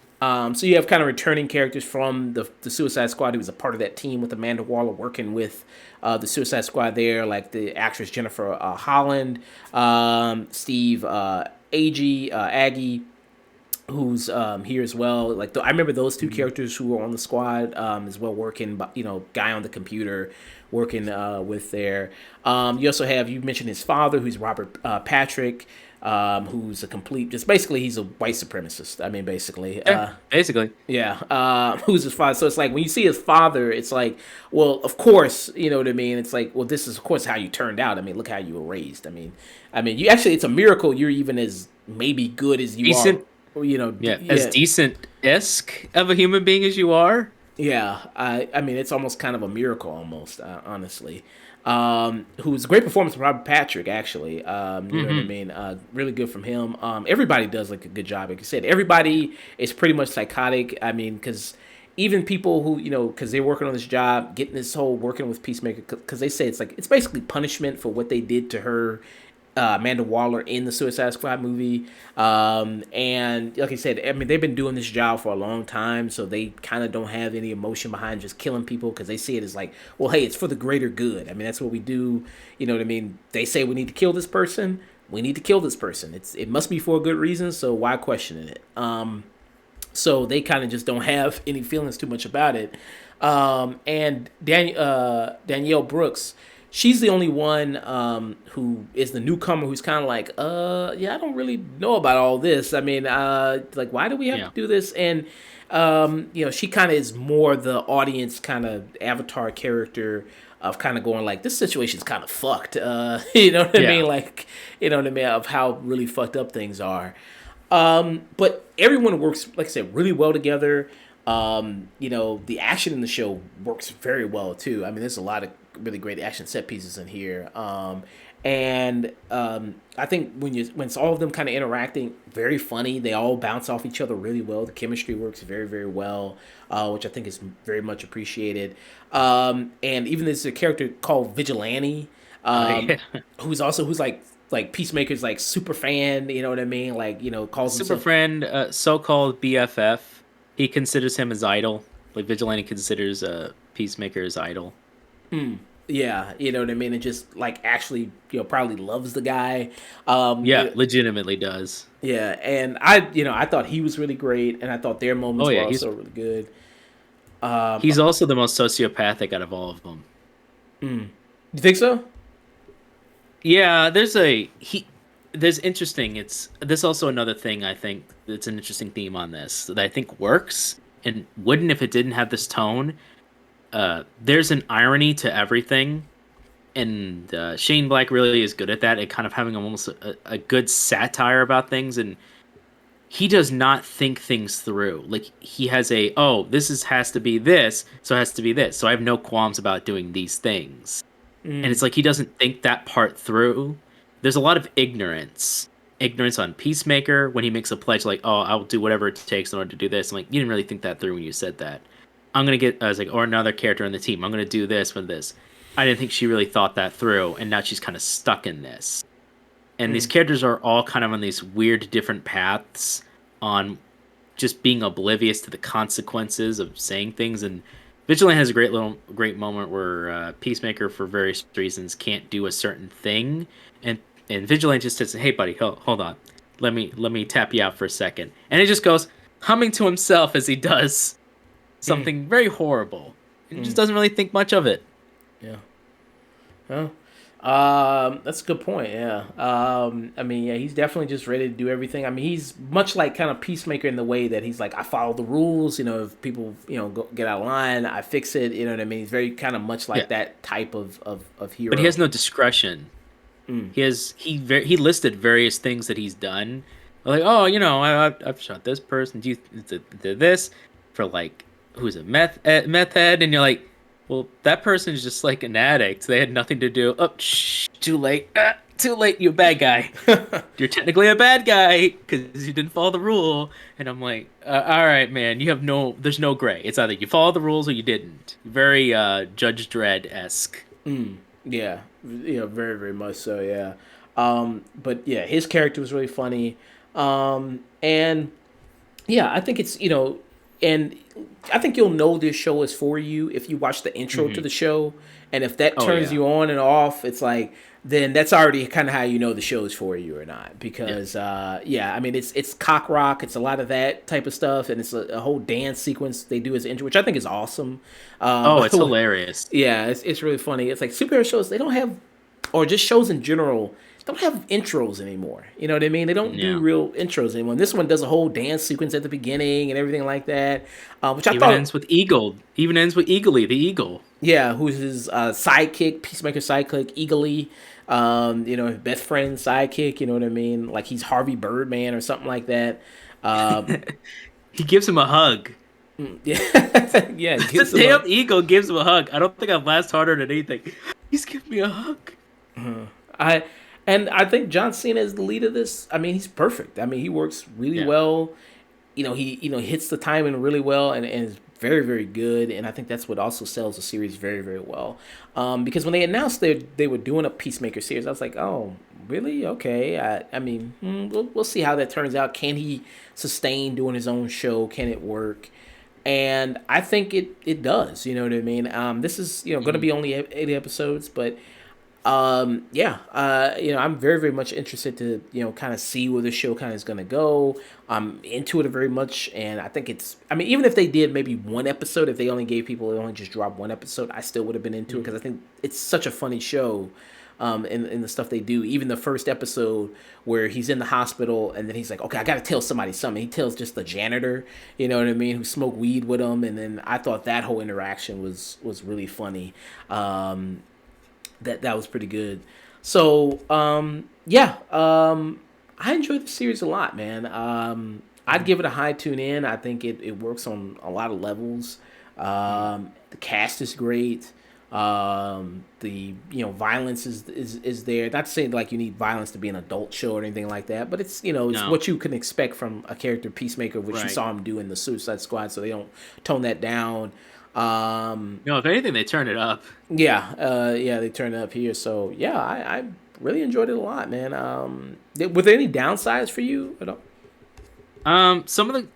So you have kind of returning characters from the Suicide Squad. Who was a part of that team with Amanda Waller working with the Suicide Squad there, like the actress Jennifer Holland, Steve Agee, who's here as well. Like I remember those two characters who were on the squad as well, working. Guy on the computer working with there. You also have, you mentioned his father, who's Robert Patrick. Who's a complete, just basically he's a white supremacist. I mean, basically, Yeah, basically. yeah. Who's his father? So it's like when you see his father, it's like, well, of course, you know what I mean. It's like, well, this is of course how you turned out. I mean, look how you were raised. I mean, you actually, it's a miracle you're even as maybe good as you Decent. are. You know, Yeah, as yeah, decent-esque of a human being as you are. yeah. I mean, it's almost kind of a miracle, almost, honestly. Who's a great performance from Robert Patrick, actually. You know what I Mm-hmm. mean? Really good from him. Everybody does like a good job. Like you said, everybody is pretty much psychotic. I mean, because even people who, because they're working on this job, getting this whole working with Peacemaker, because they say it's basically punishment for what they did to her, Amanda Waller, in the Suicide Squad movie. And like I said, I mean, they've been doing this job for a long time, so they kind of don't have any emotion behind just killing people because they see it as like, well, hey, it's for the greater good. I mean, that's what we do. You know what I mean? They say we need to kill this person. We need to kill this person. It must be for a good reason, so why question it? So they kind of just don't have any feelings too much about it. And Danielle Brooks, she's the only one who is the newcomer who's kind of like, yeah, I don't really know about all this. I mean, like, why do we have Yeah. to do this? And she kind of is more the audience kind of avatar character of kind of going like, this situation's kind of fucked. You know what I mean? Yeah. Like, you know what I mean, of how really fucked up things are. But everyone works, like I said, really well together. The action in the show works very well too. I mean, there's a lot of really great action set pieces in here. And I think when it's all of them kind of interacting, very funny. They all bounce off each other really well. The chemistry works very, very well, which I think is very much appreciated. And even there's a character called Vigilante, Yeah. who's like Peacemaker's like super fan. You know what I mean? Like, calls Super himself. friend, so-called BFF. He considers him his idol. Like Vigilante considers Peacemaker his idol. Yeah, you know what I mean, and just like actually, probably loves the guy. Yeah, legitimately does. Yeah, and I thought he was really great, and I thought their Oh moments were yeah, he's also really good. Um, He's also the most sociopathic out of all of them. you think so? Yeah, there's interesting. It's there's also another thing I think that's an interesting theme on this that I think works and wouldn't if it didn't have this tone. There's an irony to everything, and Shane Black really is good at that. At kind of having almost a good satire about things, and he does not think things through. Like he has a this is has to be this, so it has to be this. So I have no qualms about doing these things. And it's like he doesn't think that part through. There's a lot of ignorance on Peacemaker when he makes a pledge like, "Oh, I'll do whatever it takes in order to do this." I'm like, you didn't really think that through when you said that. I'm gonna get, I was like, or another character on the team. I'm gonna do this for this. I didn't think she really thought that through, and now she's kind of stuck in this. And these characters are all kind of on these weird different paths on just being oblivious to the consequences of saying things. And Vigilante has a great moment where Peacemaker, for various reasons, can't do a certain thing, and Vigilante just says, "Hey, buddy, hold on, let me tap you out for a second," and it just goes humming to himself as he does something very horrible, and just doesn't really think much of it. Yeah. Well, that's a good point. Yeah. I mean, yeah, he's definitely just ready to do everything. I mean, he's much like kind of Peacemaker in the way that he's like, I follow the rules. You know, if people, get out of line, I fix it. You know what I mean? He's very kind of much like Yeah, that type of but he hero. has no discretion. He listed various things that he's done. Like, oh, I've shot this person. Do you did this for like who's a meth head? And you're like, well, that person's just like an addict. They had nothing to do. Oh, too late. Too late. You're a bad guy. You're technically a bad guy because you didn't follow the rule. And I'm like, all right, man. There's no gray. It's either you follow the rules or you didn't. Very Judge Dredd esque. Yeah, very very much so. Yeah, but yeah, his character was really funny, and yeah, I think it's and I think you'll know this show is for you if you watch the intro to Hmm. the show, and if that Oh turns yeah, you on and off, it's like then that's already kind of how you know the show is for you or not. yeah. Because yeah, I mean it's cock rock, it's a lot of that type of stuff, and it's a whole dance sequence they do as intro, which I think is awesome. Oh, By it's the way, hilarious. yeah, it's really funny. It's like superhero shows, they don't have, or just shows in general, don't have intros anymore. You know what I mean? They don't do Yeah. real intros anymore. And this one does a whole dance sequence at the beginning and everything like that, which I Even thought, ends with Eagle. Even ends with Eagly, the eagle. yeah, who's his sidekick, Peacemaker sidekick, Eagly, his best friend sidekick. You know what I mean? Like he's Harvey Birdman or something like that. Um, He gives him a hug. yeah, yeah, it The gives him a damn eagle gives him a hug. I don't think I've laughed harder than anything. He's giving me a hug. I and I think John Cena is the lead of this. I mean, he's perfect. I mean, he works really Yeah. well. He hits the timing really well and is very very good. And I think that's what also sells the series very very well. Because when they announced they were doing a Peacemaker series, I was like, oh really? Okay. I mean, we'll see how that turns out. Can he sustain doing his own show? Can it work? And I think it does. You know what I mean? This is going to Mhm. be only 8 episodes, but yeah, I'm very, very much interested to, kind of see where the show kind of is going to go. I'm into it very much. And I think I mean, even if they did maybe one episode, if they only gave people, they only just dropped one episode, I still would have been into it Mhm. because I think it's such a funny show. In the stuff they do, even the first episode where he's in the hospital and then he's like, okay, I got to tell somebody something. He tells just the janitor, you know what I mean, who smoked weed with him. And then I thought that whole interaction was really funny. That was pretty good. So yeah, I enjoyed the series a lot, man. I'd give it a high tune in. I think it works on a lot of levels. Mhm. The cast is great. The violence is there. Not to say like you need violence to be an adult show or anything like that, but it's No. what you can expect from a character Peacemaker, which you Right. saw him do in the Suicide Squad. So they don't tone that down. No, if anything, they turn it up. Yeah, yeah, they turned it up here. So yeah, I really enjoyed it a lot, man. Were there any downsides for you at all? Some of the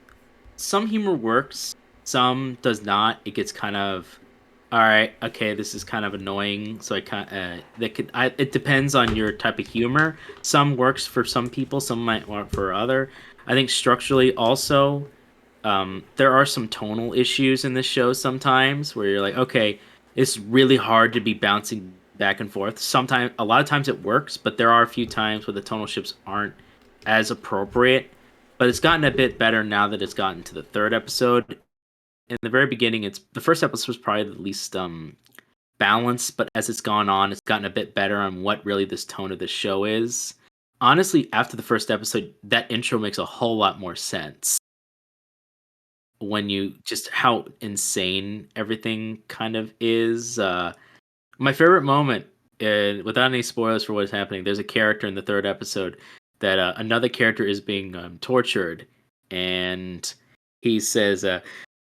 some humor works, some does not. It gets kind of all right. Okay, this is kind of annoying. So I kind that could it depends on your type of humor. Some works for some people, some might work for other. I think structurally also. there are some tonal issues in this show sometimes where you're like, okay, it's really hard to be bouncing back and forth. Sometimes, a lot of times it works, but there are a few times where the tonal shifts aren't as appropriate. But it's gotten a bit better now that it's gotten to the third episode. In the very beginning, it's the first episode was probably the least balanced, but as it's gone on, it's gotten a bit better on what really this tone of the show is. Honestly, after the first episode, that intro makes a whole lot more sense when you just how insane everything kind of is. My favorite moment, without any spoilers for what's happening, there's a character in the third episode that another character is being tortured, and he says,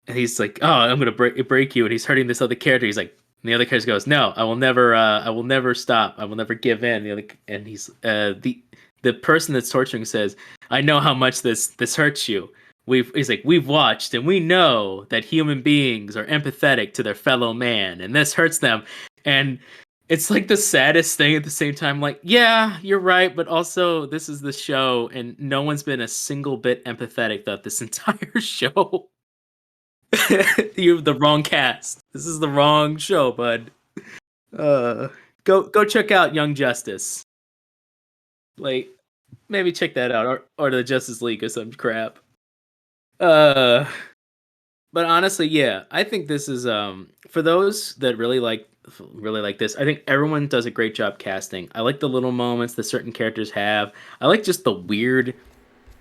he's like, "Oh, I'm gonna break you," and he's hurting this other character. He's like, and the other character goes, "No, I will never stop. I will never give in." And he's the person that's torturing says, "I know how much this hurts you. We've watched and we know that human beings are empathetic to their fellow man, and this hurts them." And it's like the saddest thing at the same time. Like, yeah, you're right, but also this is the show, and no one's been a single bit empathetic throughout this entire show. You have the wrong cast. This is the wrong show, bud. Uh, go check out Young Justice. Like, maybe check that out, or the Justice League or some crap. Uh, but honestly, yeah, I think this is for those that really like this. I think everyone does a great job casting. I like the little moments that certain characters have. I like just the weird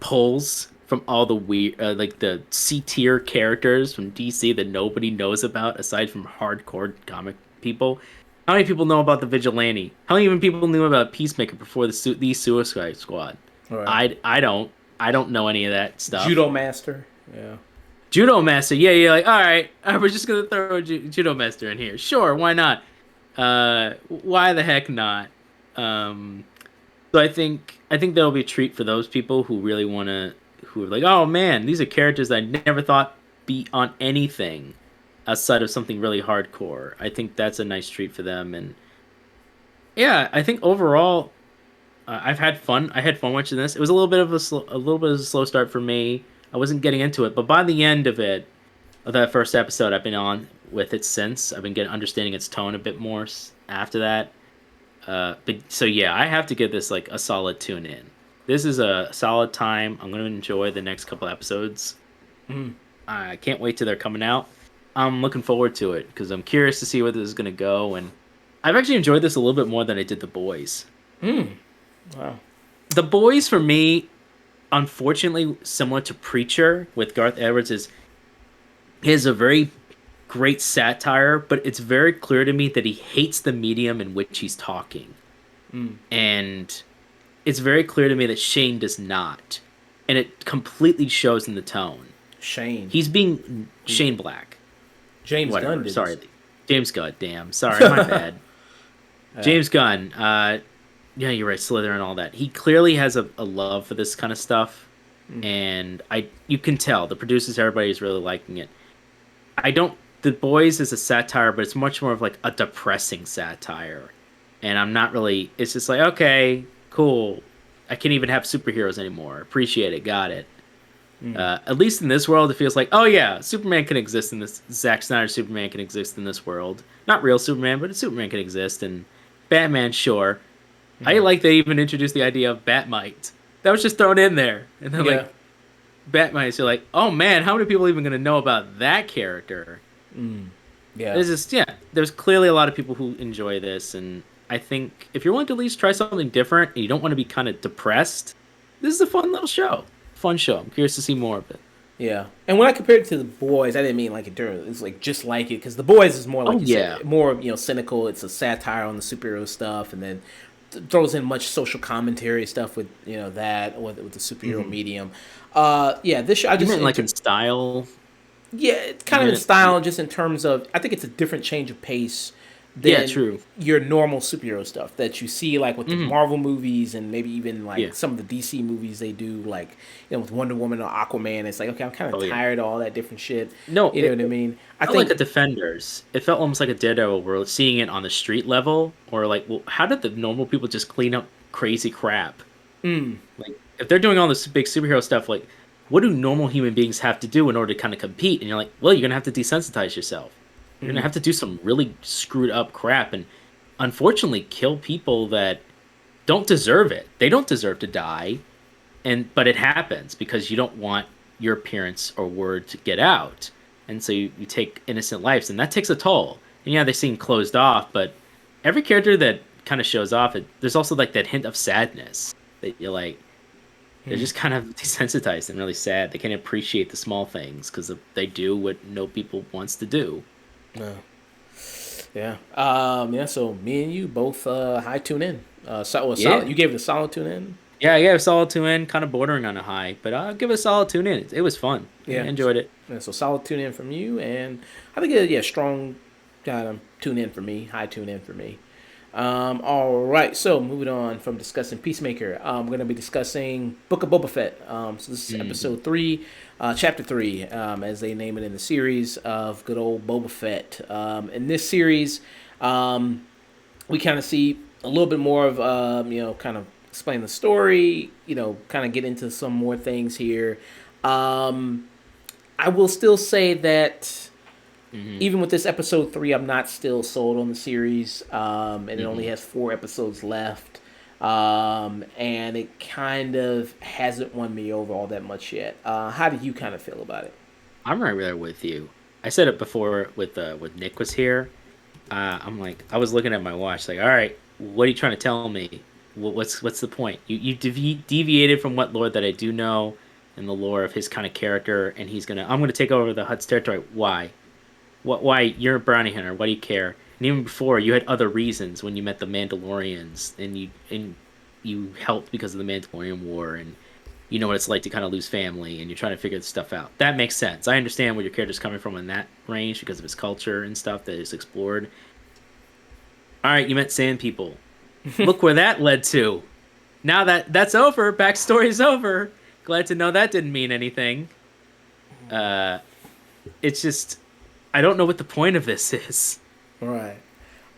pulls from all the weird, like the C tier characters from DC that nobody knows about aside from hardcore comic people. How many people know about the Vigilante? How many even people knew about Peacemaker before the Suicide Squad? Right. I don't. I don't know any of that stuff. Judo Master. Yeah. Judo Master. Yeah, you're like, all right, we're just gonna throw a Judo Master in here. Sure, why not? Why the heck not? So I think that'll be a treat for those people who really who are like, oh man, these are characters that I never thought be on anything outside of something really hardcore. I think that's a nice treat for them, and yeah, I think overall, I've had fun. I had fun watching this. It was a little bit of a little bit of a slow start for me. I wasn't getting into it, but by the end of it, of that first episode, I've been on with it since. I've been understanding its tone a bit more after that. But so yeah, I have to give this like a solid tune in. This is a solid time. I'm gonna enjoy the next couple episodes. Mm. I can't wait till they're coming out. I'm looking forward to it because I'm curious to see where this is gonna go, and I've actually enjoyed this a little bit more than I did The Boys. Mm. Wow. The Boys for me, unfortunately, similar to Preacher with Garth Edwards, is a very great satire, but it's very clear to me that he hates the medium in which he's talking. Mm. And it's very clear to me that Shane does not. And it completely shows in the tone. Shane. He's being Shane Black. James Whatever. Gunn. Sorry. James Gunn, damn. Sorry, my bad. James Gunn. Yeah, you're right, Slither and all that. He clearly has a love for this kind of stuff. And you can tell. The producers, everybody is really liking it. The Boys is a satire, but it's much more of like a depressing satire. And I'm not really, it's just like, okay, cool. I can't even have superheroes anymore. Appreciate it. Got it. At least in this world, it feels like, oh yeah, Superman can exist in this, Zack Snyder Superman can exist in this world. Not real Superman, but Superman can exist. And Batman, sure. I like they even introduced the idea of Batmite. That was just thrown in there. And then like, Batmite, you're like, oh man, how many people are even going to know about that character? Yeah. There's clearly a lot of people who enjoy this, and I think if you're willing to at least try something different and you don't want to be kind of depressed, this is a fun little show. Fun show. I'm curious to see more of it. Yeah, and when I compared it to The Boys, I didn't mean like it during. It's like just like it because The Boys is more like more cynical. It's a satire on the superhero stuff, and then throws in much social commentary stuff with that with the superhero medium. This show I just meant like in style. Yeah, it's kind of in style, just in terms of I think it's a different change of pace than your normal superhero stuff that you see like with the Marvel movies and maybe even like some of the DC movies they do like with Wonder Woman or Aquaman. It's like, okay, I'm kind of tired of all that different shit. No, you know what I mean? I think like the Defenders. It felt almost like a Daredevil. We're seeing it on the street level, or like, well, how did the normal people just clean up crazy crap? Like if they're doing all this big superhero stuff, like what do normal human beings have to do in order to kind of compete? And you're like, well, you're gonna have to desensitize yourself. You're gonna have to do some really screwed up crap, and unfortunately, kill people that don't deserve it. They don't deserve to die, and but it happens because you don't want your appearance or word to get out, and so you take innocent lives, and that takes a toll. And yeah, they seem closed off, but every character that kind of shows off, there's also like that hint of sadness that you're like, they're just kind of desensitized and really sad. They can't appreciate the small things because they do what no people wants to do. No. Yeah. Yeah. So me and you both high tune in. Yeah, Solid. You gave it a solid tune in. yeah, yeah. Solid tune in, kind of bordering on a high, but I'll give it a solid tune in. It was fun. I Yeah. enjoyed it. Yeah, so solid tune in from you, and I think yeah, strong tune in for me. High tune in for me. All right, so moving on from discussing Peacemaker, we're going to be discussing Book of Boba Fett. So this is Hmm. episode 3, chapter 3, as they name it in the series of good old Boba Fett. In this series, we kind of see a little bit more of, kind of explain the story, kind of get into some more things here. Um, I will still say that Hmm. even with this episode 3, I'm not still sold on the series, and it only Hmm. has 4 episodes left, and it kind of hasn't won me over all that much yet. How do you kind of feel about it? I'm right there with you. I said it before with Nick was here. I'm like, I was looking at my watch, like, all right, what are you trying to tell me? What's the point? You deviated from what lore that I do know, and the lore of his kind of character, and I'm gonna take over the Hutt's territory. Why? Why you're a bounty hunter? Why do you care? And even before, you had other reasons when you met the Mandalorians, and you helped because of the Mandalorian War, and you know what it's like to kind of lose family, and you're trying to figure this stuff out. That makes sense. I understand where your character's coming from in that range because of his culture and stuff that is explored. All right, you met Sand People. Look where that led to. Now that's over, backstory's over. Glad to know that didn't mean anything. Uh, it's just I don't know what the point of this is. Right.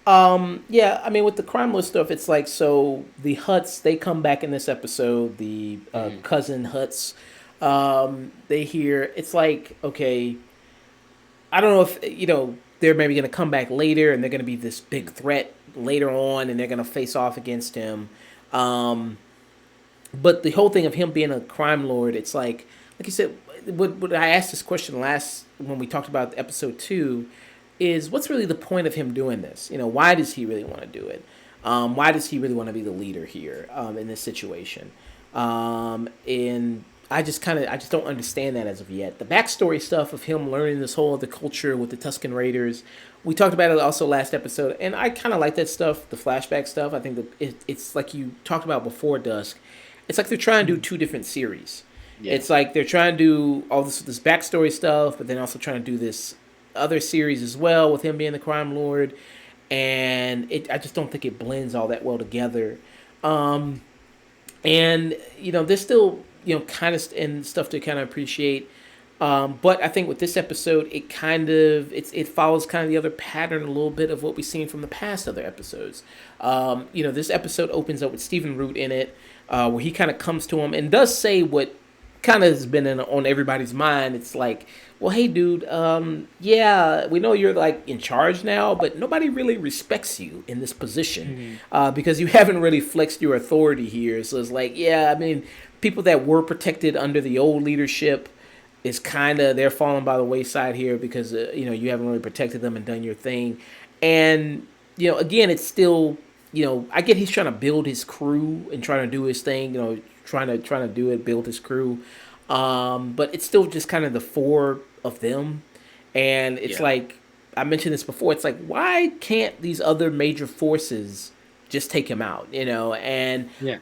Yeah, I mean, with the crime list stuff, it's like, so the Huts, they come back in this episode, the Hmm. cousin Huts, they hear, it's like, okay, I don't know if they're maybe going to come back later, and they're going to be this big threat later on, and they're going to face off against him. Um, but the whole thing of him being a crime lord, it's like you said, what I asked this question last when we talked about episode 2, is what's really the point of him doing this? Why does he really want to do it? Why does he really want to be the leader here in this situation? And I just don't understand that as of yet. The backstory stuff of him learning this whole other culture with the Tusken Raiders, we talked about it also last episode, and I kind of like that stuff, the flashback stuff. I think that it's like you talked about before Dusk. It's like they're trying to do two different series. Yeah. It's like they're trying to do all this backstory stuff, but then also trying to do this other series as well with him being the crime lord, and I just don't think it blends all that well together. Um, and there's still kind of and stuff to kind of appreciate. But I think with this episode, it follows kind of the other pattern a little bit of what we've seen from the past other episodes. This episode opens up with Stephen Root in it, where he kind of comes to him and does say what kind of has been on everybody's mind. It's like, well, hey, dude, yeah, we know you're like in charge now, but nobody really respects you in this position Hmm. because you haven't really flexed your authority here. So it's like, yeah, I mean, people that were protected under the old leadership is kind of they're falling by the wayside here because you haven't really protected them and done your thing, and again, it's still I get he's trying to build his crew and trying to do his thing, trying to do it, build his crew. But it's still just kind of the four of them. And it's Yeah. like, I mentioned this before, it's like, why can't these other major forces just take him out, And Yeah.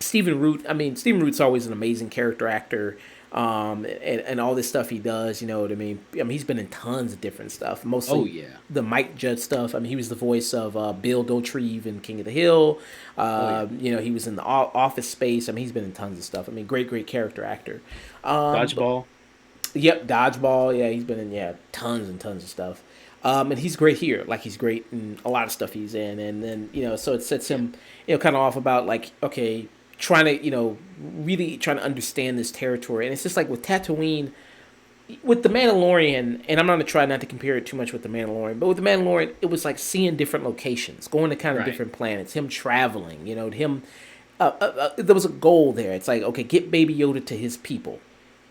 Stephen Root, I mean, Stephen Root's always an amazing character actor. And all this stuff he does, you know what I mean? I mean, he's been in tons of different stuff, Oh mostly yeah. the Mike Judge stuff. I mean, he was the voice of Bill Dauterive in King of the Hill. Oh yeah. He was in the Office Space. I mean, he's been in tons of stuff. I mean, great character actor. But Dodgeball. yep, Dodgeball. Yeah, he's been in tons and tons of stuff. And he's great here. Like he's great in a lot of stuff he's in. And then so it sets Yeah. him kind of off about like, okay, trying to really trying to understand this territory. And it's just like with Tatooine, with the Mandalorian, and I'm gonna try not to compare it too much with the Mandalorian, but with the Mandalorian, it was like seeing different locations, going to kind of Right. different planets, him traveling, him. There was a goal there. It's like, okay, get Baby Yoda to his people.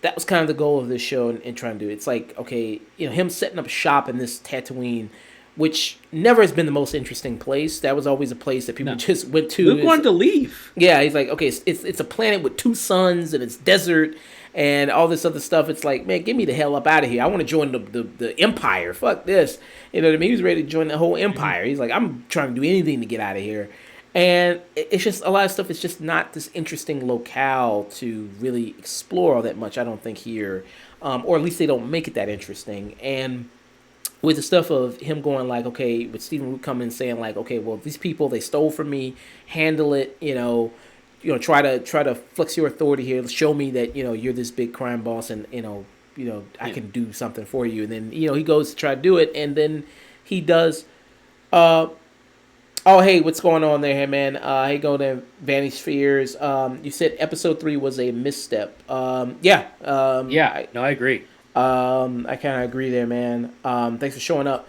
That was kind of the goal of this show, and trying to do it. It's like, okay, him setting up shop in this Tatooine, which never has been the most interesting place. That was always a place that people No. just went to. Luke wanted to leave. Yeah, he's like, okay, it's a planet with two suns and it's desert and all this other stuff. It's like, man, get me the hell up out of here. I want to join the Empire. Fuck this. You know what I mean? He was ready to join the whole Empire. He's like, I'm trying to do anything to get out of here. And it's just a lot of stuff. It's just not this interesting locale to really explore all that much. I don't think here, or at least they don't make it that interesting. And with the stuff of him going like, okay, with Stephen Root coming and saying like, okay, well, these people they stole from me, handle it, try to flex your authority here, show me that you're this big crime boss, and I Yeah. can do something for you, and then he goes to try to do it, and then he does. Uh, oh hey, what's going on there, hey man? Hey, go to Vanity Spheres. You said episode 3 was a misstep. Yeah. Yeah. No, I agree. I kind of agree there, man. Thanks for showing up.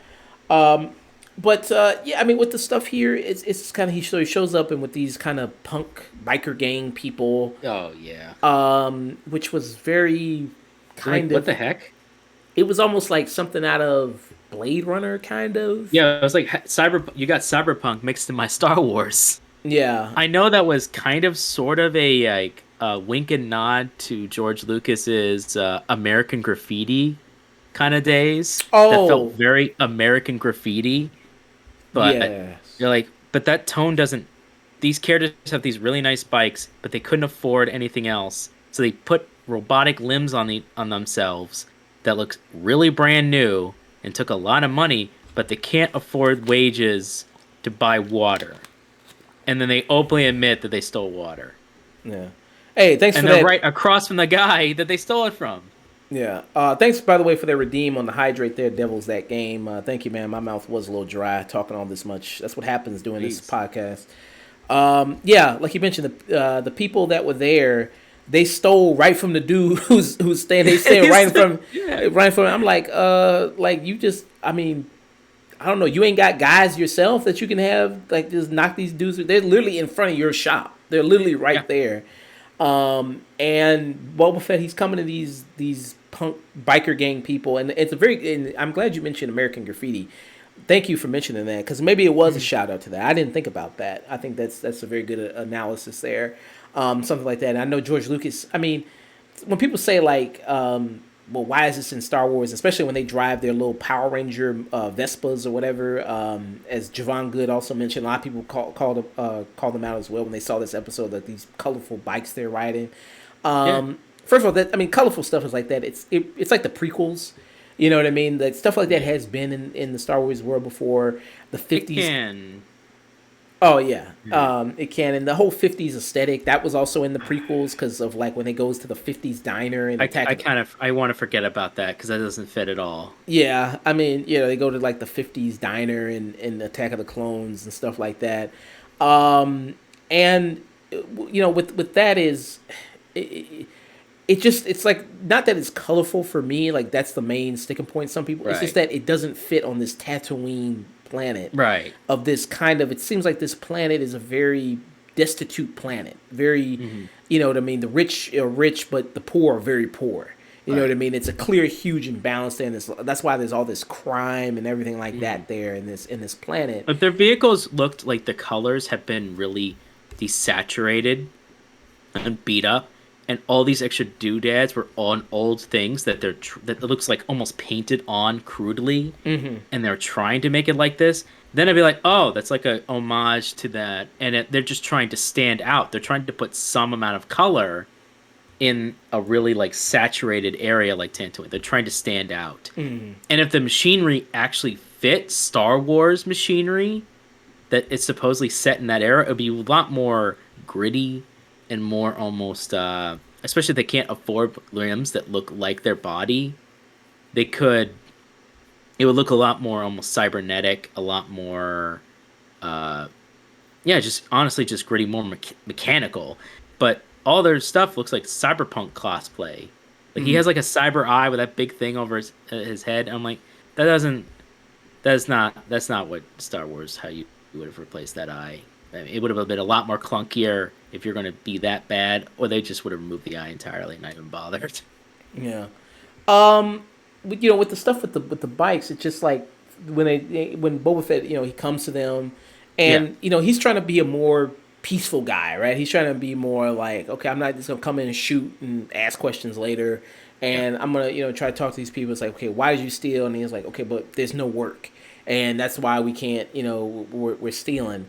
But yeah, I mean, with the stuff here, it's kind of he shows up and with these kind of punk biker gang people, Oh yeah. which was very Like kind what of. the heck? It was almost like something out of Blade Runner, kind of. Yeah, it was like cyber. You got cyberpunk mixed in my Star Wars. Yeah. I know that was kind of sort of a like wink and nod to George Lucas's American Graffiti kind of days. That felt Oh, very American Graffiti, but yes. you're like, but that tone doesn't. These characters have these really nice bikes, but they couldn't afford anything else, so they put robotic limbs on themselves that looks really brand new and took a lot of money, but they can't afford wages to buy water, and then they openly admit that they stole water. Yeah. Hey, thanks And for they're that. right across from the guy that they stole it from. Yeah. Thanks, by the way, for the redeem on the hydrate there, Devils, that game. Thank you, man. My mouth was a little dry talking all this much. That's what happens doing this Jeez. podcast. Yeah, like you mentioned, the people that were there, they stole right from the dude who's staying. They stayed right in front, Yeah. right in front. I'm like you just. I mean, I don't know. You ain't got guys yourself that you can have like just knock these dudes. They're literally in front of your shop. They're literally Yeah. right there. And Boba Fett, he's coming to these punk biker gang people, and it's a very. And I'm glad you mentioned American Graffiti. Thank you for mentioning that because maybe it was a Mhm. shout out to that. I didn't think about that. I think that's a very good analysis there. Something like that. And I know George Lucas. I mean, when people say like, well, why is this in Star Wars? Especially when they drive their little Power Ranger Vespas or whatever. As Javon Good also mentioned, a lot of people call them out as well when they saw this episode. Like these colorful bikes they're riding. Yeah. First of all, that I mean, colorful stuff is like that. It's like the prequels. You know what I mean? Like stuff like that Yeah. has been in the Star Wars world before. The It 50s. can. Oh yeah, Yeah. it can, and the whole '50s aesthetic that was also in the prequels because of like when it goes to the '50s diner and attack. I kind of I want to forget about that because that doesn't fit at all. Yeah, I mean, they go to like the '50s diner and Attack of the Clones and stuff like that. And with that is, it, it's like not that it's colorful for me. Like that's the main sticking point. Some people, it's just Right. that it doesn't fit on this Tatooine planet Right. of this kind of. It seems like this planet is a very destitute planet. Very, Hmm. you know what I mean. The rich are rich, but the poor are very poor. You know what I Right. mean? It's a clear, huge imbalance there, and that's why there's all this crime and everything like Hmm. that there in this planet. But their vehicles looked like the colors have been really desaturated and beat up, and all these extra doodads were on old things that that it looks like almost painted on crudely, Hmm. and they're trying to make it like this. Then I'd be like, oh, that's like a homage to that, and they're just trying to stand out. They're trying to put some amount of color in a really like saturated area like Tatooine. They're trying to stand out. Hmm. And if the machinery actually fits Star Wars machinery that it's supposedly set in that era, it would be a lot more gritty and more almost especially if they can't afford limbs that look like their body, they could it would look a lot more almost cybernetic, a lot more uh yeah, just honestly just gritty, more mechanical. but all their stuff looks like cyberpunk cosplay. Like he has like a cyber eye with that big thing over his head. I'm like, that doesn't. That's not what Star Wars how you would have replaced that eye. I mean, it would have been a lot more clunkier if you're going to be that bad, or they just would have removed the eye entirely and not even bothered. Yeah. But, with the stuff with the bikes, it's just like when Boba Fett, he comes to them, Yeah, and he's trying to be a more peaceful guy, right? He's trying to be more like, okay, I'm not just gonna come in and shoot and ask questions later, yeah, and I'm gonna try to talk to these people. It's like, okay, why did you steal? And he's like, okay, but there's no work, and that's why we can't, we're stealing.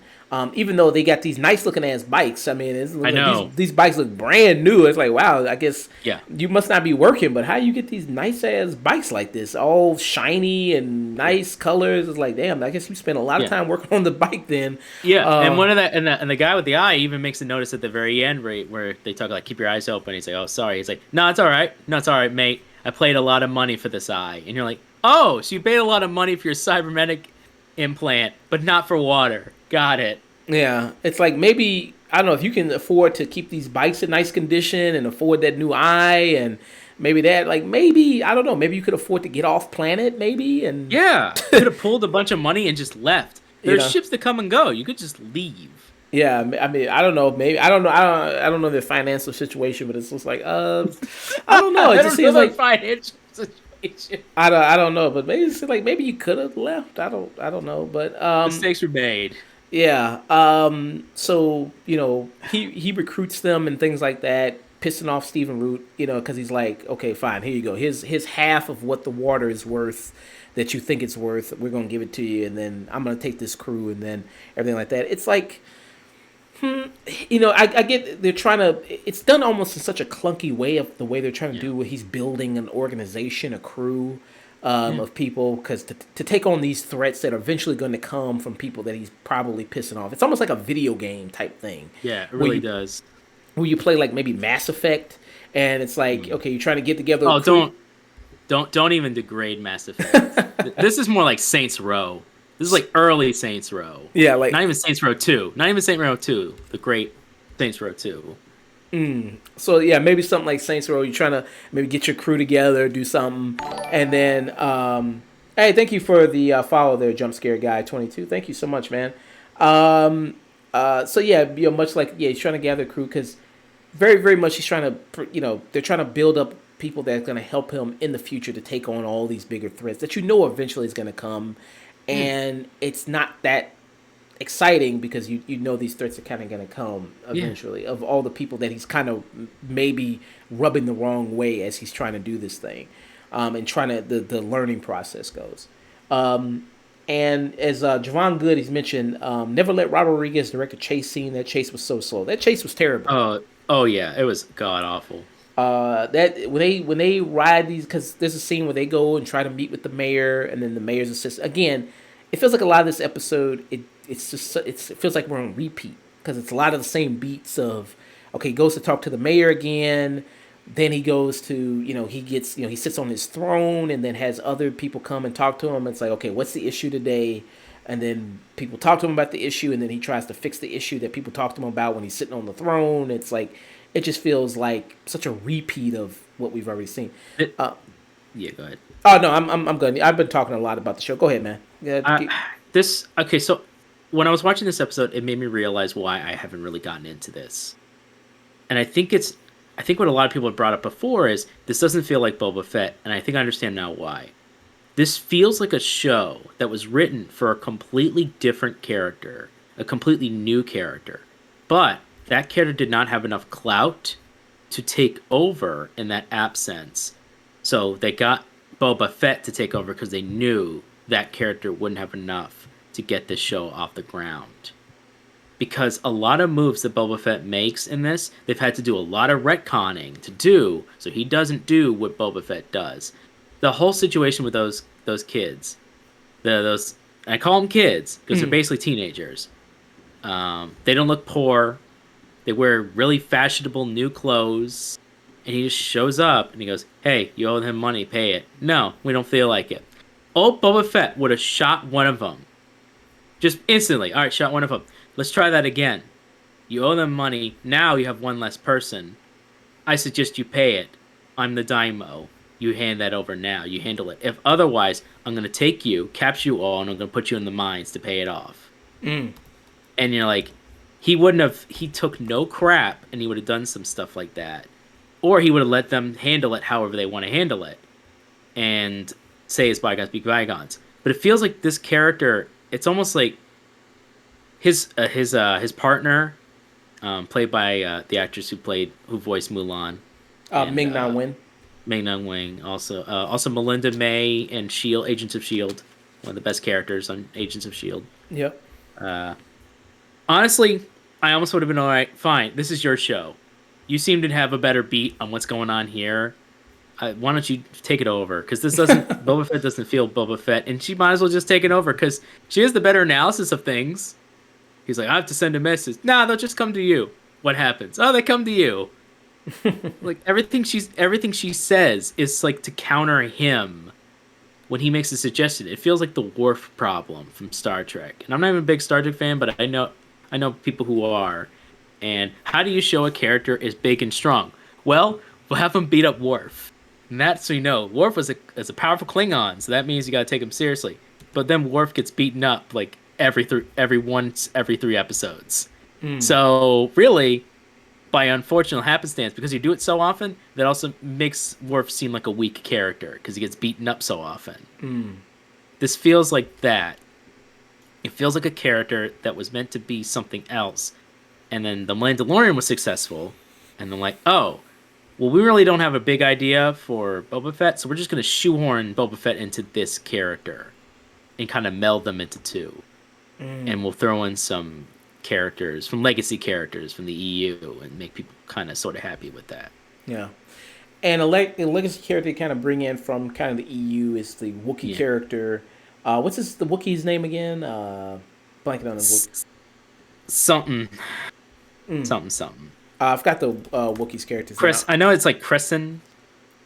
Even though they got these nice looking ass bikes, I mean, I like know. these bikes look brand new. It's like, wow, I guess Yeah, you must not be working, but how you get these nice ass bikes like this, all shiny and yeah, nice colors? It's like, damn, I guess you spent a lot of yeah. time working on the bike then. Yeah, and Uh, one of that, and the guy with the eye even makes a notice at the very end where they talk like keep your eyes open. He's like, "Oh, sorry." He's like, "No, it's all right. No, it's all right, mate. I paid a lot of money for this eye." And you're like, "Oh, so you paid a lot of money for your cybernetic implant, but not for water. Got it." yeah, it's like maybe I don't know if you can afford to keep these bikes in nice condition and afford that new eye and maybe that like maybe I don't know maybe you could afford to get off planet maybe and Yeah, you could have pulled a bunch of money and just left. you There's know ships that come and go. You could just leave. yeah I mean I don't know maybe I don't know their financial situation but it's just like I don't know it I just don't know seems the like financial situation. I don't know but maybe it's like maybe you could have left I don't know but Mistakes were made. yeah. So he recruits them and things like that, pissing off Stephen Root. Because he's like, okay, fine, here you go. His half of what the water is worth, that you think it's worth. We're gonna give it to you, and then I'm gonna take this crew, and then everything like that. It's like, I get they're trying to. It's done almost in such a clunky way of the way they're trying to Yeah, do. Where he's building an organization, a crew yeah, of people, because to take on these threats that are eventually going to come from people that he's probably pissing off. It's almost like a video game type thing, yeah. It where really you does. where you play like maybe Mass Effect, and it's like Mm. okay, you're trying to get together a Oh, crew. don't even degrade Mass Effect. This is more like Saints Row. This is like early Saints Row. Yeah, like Not even Saints Row 2. Not even Saints Row 2. The great Saints Row 2. so yeah, maybe something like Saints Row. You're trying to maybe get your crew together, do something, and then hey, thank you for the follow there, Jump Scare Guy 22. Thank you so much, man. So yeah, much like yeah, he's trying to gather a crew because very very much he's trying to they're trying to build up people that's going to help him in the future to take on all these bigger threats that eventually is going to come, Yeah, and it's not that exciting because you know these threats are kind of going to come yeah. eventually of all the people that he's kind of maybe rubbing the wrong way as he's trying to do this thing, and trying to the learning process goes. And as Javon Good, he's mentioned, never let Robert Rodriguez direct a chase scene. That chase was so slow. That chase was terrible. Oh, oh yeah. It was god awful. That when they ride these, because there's a scene where they go and try to meet with the mayor, and then the mayor's assistant. Again, it feels like a lot of this episode. It feels like we're on repeat because it's a lot of the same beats of okay, he goes to talk to the mayor again. Then he goes to he gets he sits on his throne and then has other people come and talk to him. It's like okay, what's the issue today? And then people talk to him about the issue, and then he tries to fix the issue that people talked to him about when he's sitting on the throne. It's like it just feels like such a repeat of what we've already seen. It, Uh, yeah, go ahead. oh no, I'm good. I've been talking a lot about the show. Go ahead, man. Yeah, Uh, this okay. So when I was watching this episode, it made me realize why I haven't really gotten into this. And I think what a lot of people have brought up before is this doesn't feel like Boba Fett, and I think I understand now why. This feels like a show that was written for a completely different character, a completely new character. But that character did not have enough clout to take over in that absence. So they got Boba Fett to take over because they knew that character wouldn't have enough to get this show off the ground. Because a lot of moves that Boba Fett makes in this, they've had to do a lot of retconning to do, so he doesn't do what Boba Fett does. The whole situation with those kids, those I call them kids because they're basically teenagers. They don't look poor. They wear really fashionable new clothes, and he just shows up and he goes, "Hey, you owe him money, pay it." No, we don't feel like it. Old Boba Fett would have shot one of them just instantly. All right, shot one of them. Let's try that again. You owe them money. Now you have one less person. I suggest you pay it. I'm the daimo. You hand that over now. You handle it. If otherwise, I'm going to take you, capture you all, and I'm going to put you in the mines to pay it off. And you're like, he wouldn't have, he took no crap and he would have done some stuff like that. Or he would have let them handle it however they want to handle it and say it's bygones be bygones. But it feels like this character, it's almost like his partner, played by the actress who voiced Mulan, and Ming Na Wen. Ming Na Wing, also Melinda May and Shield, Agents of Shield, one of the best characters on Agents of Shield. Yep. Honestly, I almost would have been all right. Fine, this is your show. You seem to have a better beat on what's going on here. Why don't you take it over? Because this doesn't Boba Fett doesn't feel Boba Fett, and she might as well just take it over because she has the better analysis of things. He's like, I have to send a message. Nah, they'll just come to you. What happens? Oh, they come to you. Like everything she says is like to counter him when he makes a suggestion. It feels like the Worf problem from Star Trek. And I'm not even a big Star Trek fan, but I know people who are. And how do you show a character is big and strong? Well, we'll have him beat up Worf. And that's so you know, Worf is a powerful Klingon, so that means you gotta take him seriously. But then Worf gets beaten up like every 3 episodes. So really, by unfortunate happenstance, because you do it so often, that also makes Worf seem like a weak character because he gets beaten up so often. This feels like that. It feels like a character that was meant to be something else, and then the Mandalorian was successful, and then like, oh, well, we really don't have a big idea for Boba Fett, so we're just going to shoehorn Boba Fett into this character and kind of meld them into two. And we'll throw in some characters, from legacy characters from the EU, and make people kind of sort of happy with that. Yeah. And a legacy character they kind of bring in from kind of the EU is the Wookiee character. What's the Wookiee's name again? Blanking on the Wookiee. Something. I forgot the Wookiee's character. I know it's like Crescent,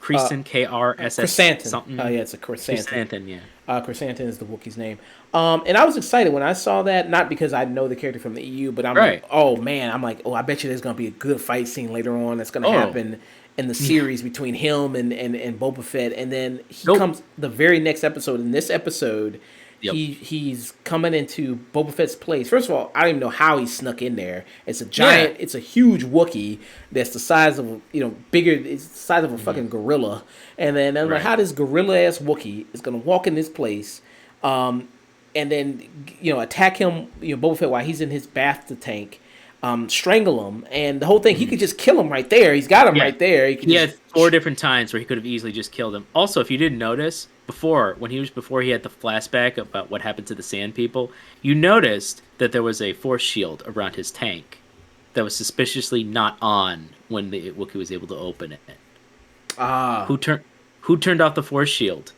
KRSS. Chrysanthemum. Something. Yeah, it's a chrysanthemum. Chrysanthemum, yeah. Chrysanthemum is the Wookiee's name. And I was excited when I saw that, not because I know the character from the EU, but I'm like, oh man, I bet you there's going to be a good fight scene later on that's going to happen in the series between him and Boba Fett. And then he comes the very next episode. In this episode, he's coming into Boba Fett's place. First of all, I don't even know how he snuck in there. It's a giant, it's a huge Wookiee that's the size of, bigger, it's the size of a fucking gorilla. And then I'm like, how this gorilla ass Wookiee is going to walk in this place, and then, attack him, Boba Fett while he's in his bathtub tank, strangle him, and the whole thing, he could just kill him right there. He's got him right there. He had 4 different times where he could have easily just killed him. Also, if you didn't notice, before he had the flashback about what happened to the Sand People, you noticed that there was a force shield around his tank that was suspiciously not on when the Wookiee was able to open it. Who turned off the force shield?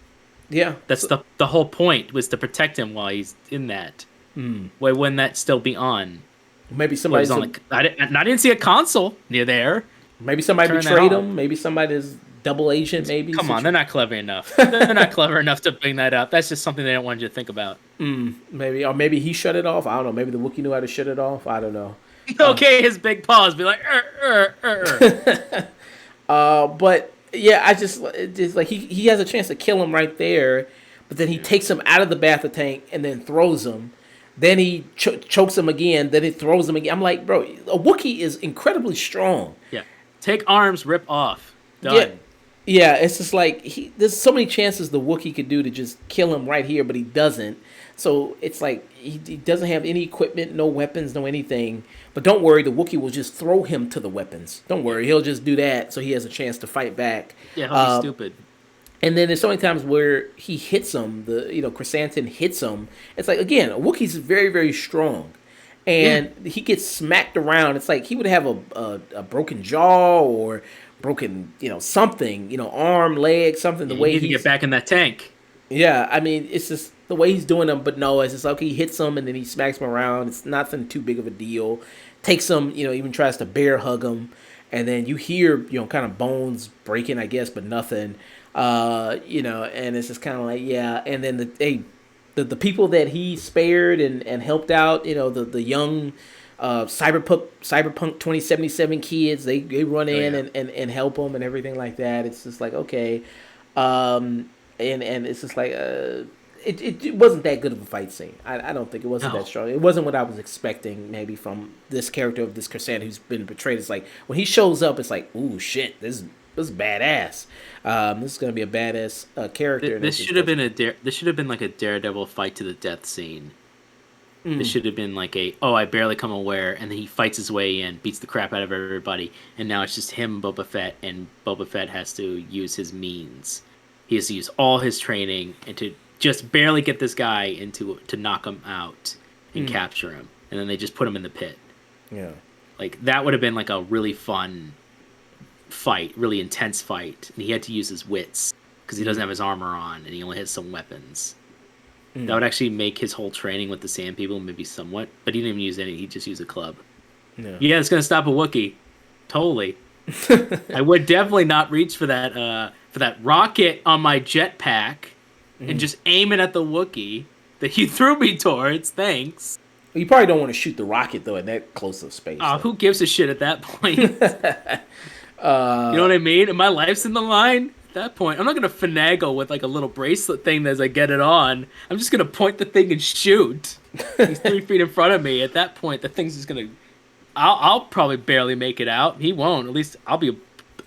Yeah, that's the whole point, was to protect him while he's in that. Why wouldn't that still be on? Maybe somebody's on. I didn't see a console near there. Maybe somebody betrayed him. Maybe somebody's double agent. Maybe. Come on, they're not clever enough. They're not clever enough to bring that up. That's just something they don't want you to think about. Maybe, or maybe he shut it off. I don't know. Maybe the Wookiee knew how to shut it off. I don't know. Okay, his big paws be like. But yeah, it's just like he has a chance to kill him right there, but then he takes him out of the bathtub tank and then throws him. Then he chokes him again. Then he throws him again. I'm like, bro, a Wookiee is incredibly strong. Yeah, take arms, rip off. Done. Yeah, it's just like there's so many chances the Wookiee could do to just kill him right here, but he doesn't. So it's like he doesn't have any equipment, no weapons, no anything. But don't worry, the Wookiee will just throw him to the weapons. Don't worry, he'll just do that so he has a chance to fight back. Yeah, he'll be stupid. And then there's so many times where he hits him, Chrysanthemum hits him. It's like, again, a Wookiee's very, very strong. And he gets smacked around. It's like he would have a broken jaw or broken, something, arm, leg, something. The way he get back in that tank. Yeah, I mean, it's just the way he's doing them. But no, it's just like he hits him and then he smacks him around. It's nothing too big of a deal. Takes him, even tries to bear hug him. And then you hear, kind of bones breaking, I guess, but nothing. And it's just kind of like, yeah. And then the people that he spared and helped out, the young Cyberpunk 2077 kids. They run Oh in yeah. and help them and everything like that. It's just like okay, and it's just like it wasn't that good of a fight scene. I don't think it wasn't that No. strong. It wasn't what I was expecting maybe from this character of this Cassandra who's been portrayed. It's like when he shows up, it's like ooh shit, this is badass. This is gonna be a badass character. And This it's should have just, been this should have been like a Daredevil fight to the death scene. This should have been like I barely come aware, and then he fights his way in, beats the crap out of everybody, and now it's just him, Boba Fett, and Boba Fett has to use his means. He has to use all his training and to just barely get this guy into to knock him out and capture him, and then they just put him in the pit. yeah. Like that would have been like a really fun fight, really intense fight, and he had to use his wits because he doesn't have his armor on and he only has some weapons. That would actually make his whole training with the Sand People maybe somewhat, but he didn't even use any. He just used a club. Yeah. Yeah, it's gonna stop a Wookiee. Totally. I would definitely not reach for that rocket on my jetpack and just aim it at the Wookiee that he threw me towards. Thanks. You probably don't want to shoot the rocket though in that close of space. Oh, So. who gives a shit at that point? You know what I mean? And my life's in the line. At that point, I'm not gonna finagle with like a little bracelet thing as I get it on. I'm just gonna point the thing and shoot. He's 3 feet in front of me. At that point, the thing's just gonna. I'll probably barely make it out. He won't. At least I'll be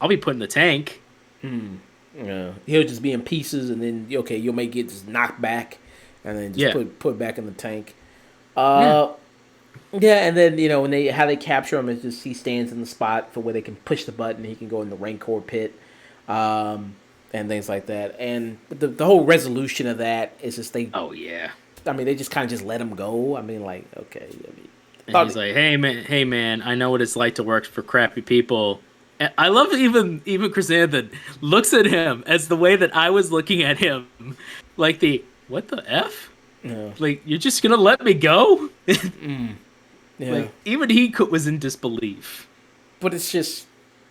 put in the tank. Yeah, he'll just be in pieces, and then okay, you'll make it just knocked back, and then just put back in the tank. Yeah, and then when they capture him, it's just he stands in the spot for where they can push the button. He can go in the Rancor pit, and things like that. And the whole resolution of that is just they. Oh yeah. I mean, they just kind of just let him go. I mean, like okay. I mean, And he's like, hey man, I know what it's like to work for crappy people. And I love even Chrysanthemum looks at him as the way that I was looking at him, like what the f? yeah. Like you're just gonna let me go? Yeah. Like even he was in disbelief. But it's just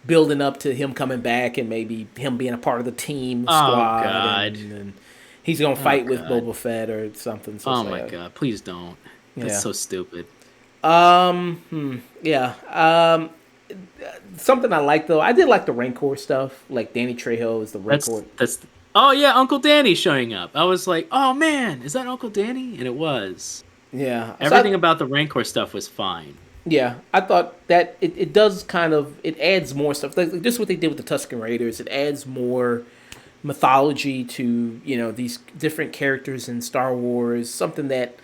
building up to him coming back and maybe him being a part of the team Oh, squad. God. And he's gonna fight with God. Boba Fett or something. So Oh it's my like, god, please don't. That's Yeah. so stupid. Yeah. Something I like though. I did like the Rancor stuff. Like Danny Trejo is the Rancor. That's oh yeah, Uncle Danny showing up. I was like, oh man, is that Uncle Danny? And it was. Yeah. Everything about the Rancor stuff was fine. Yeah, I thought that it does kind of it adds more stuff. Like just what they did with the Tusken Raiders. It adds more mythology to these different characters in Star Wars. Something that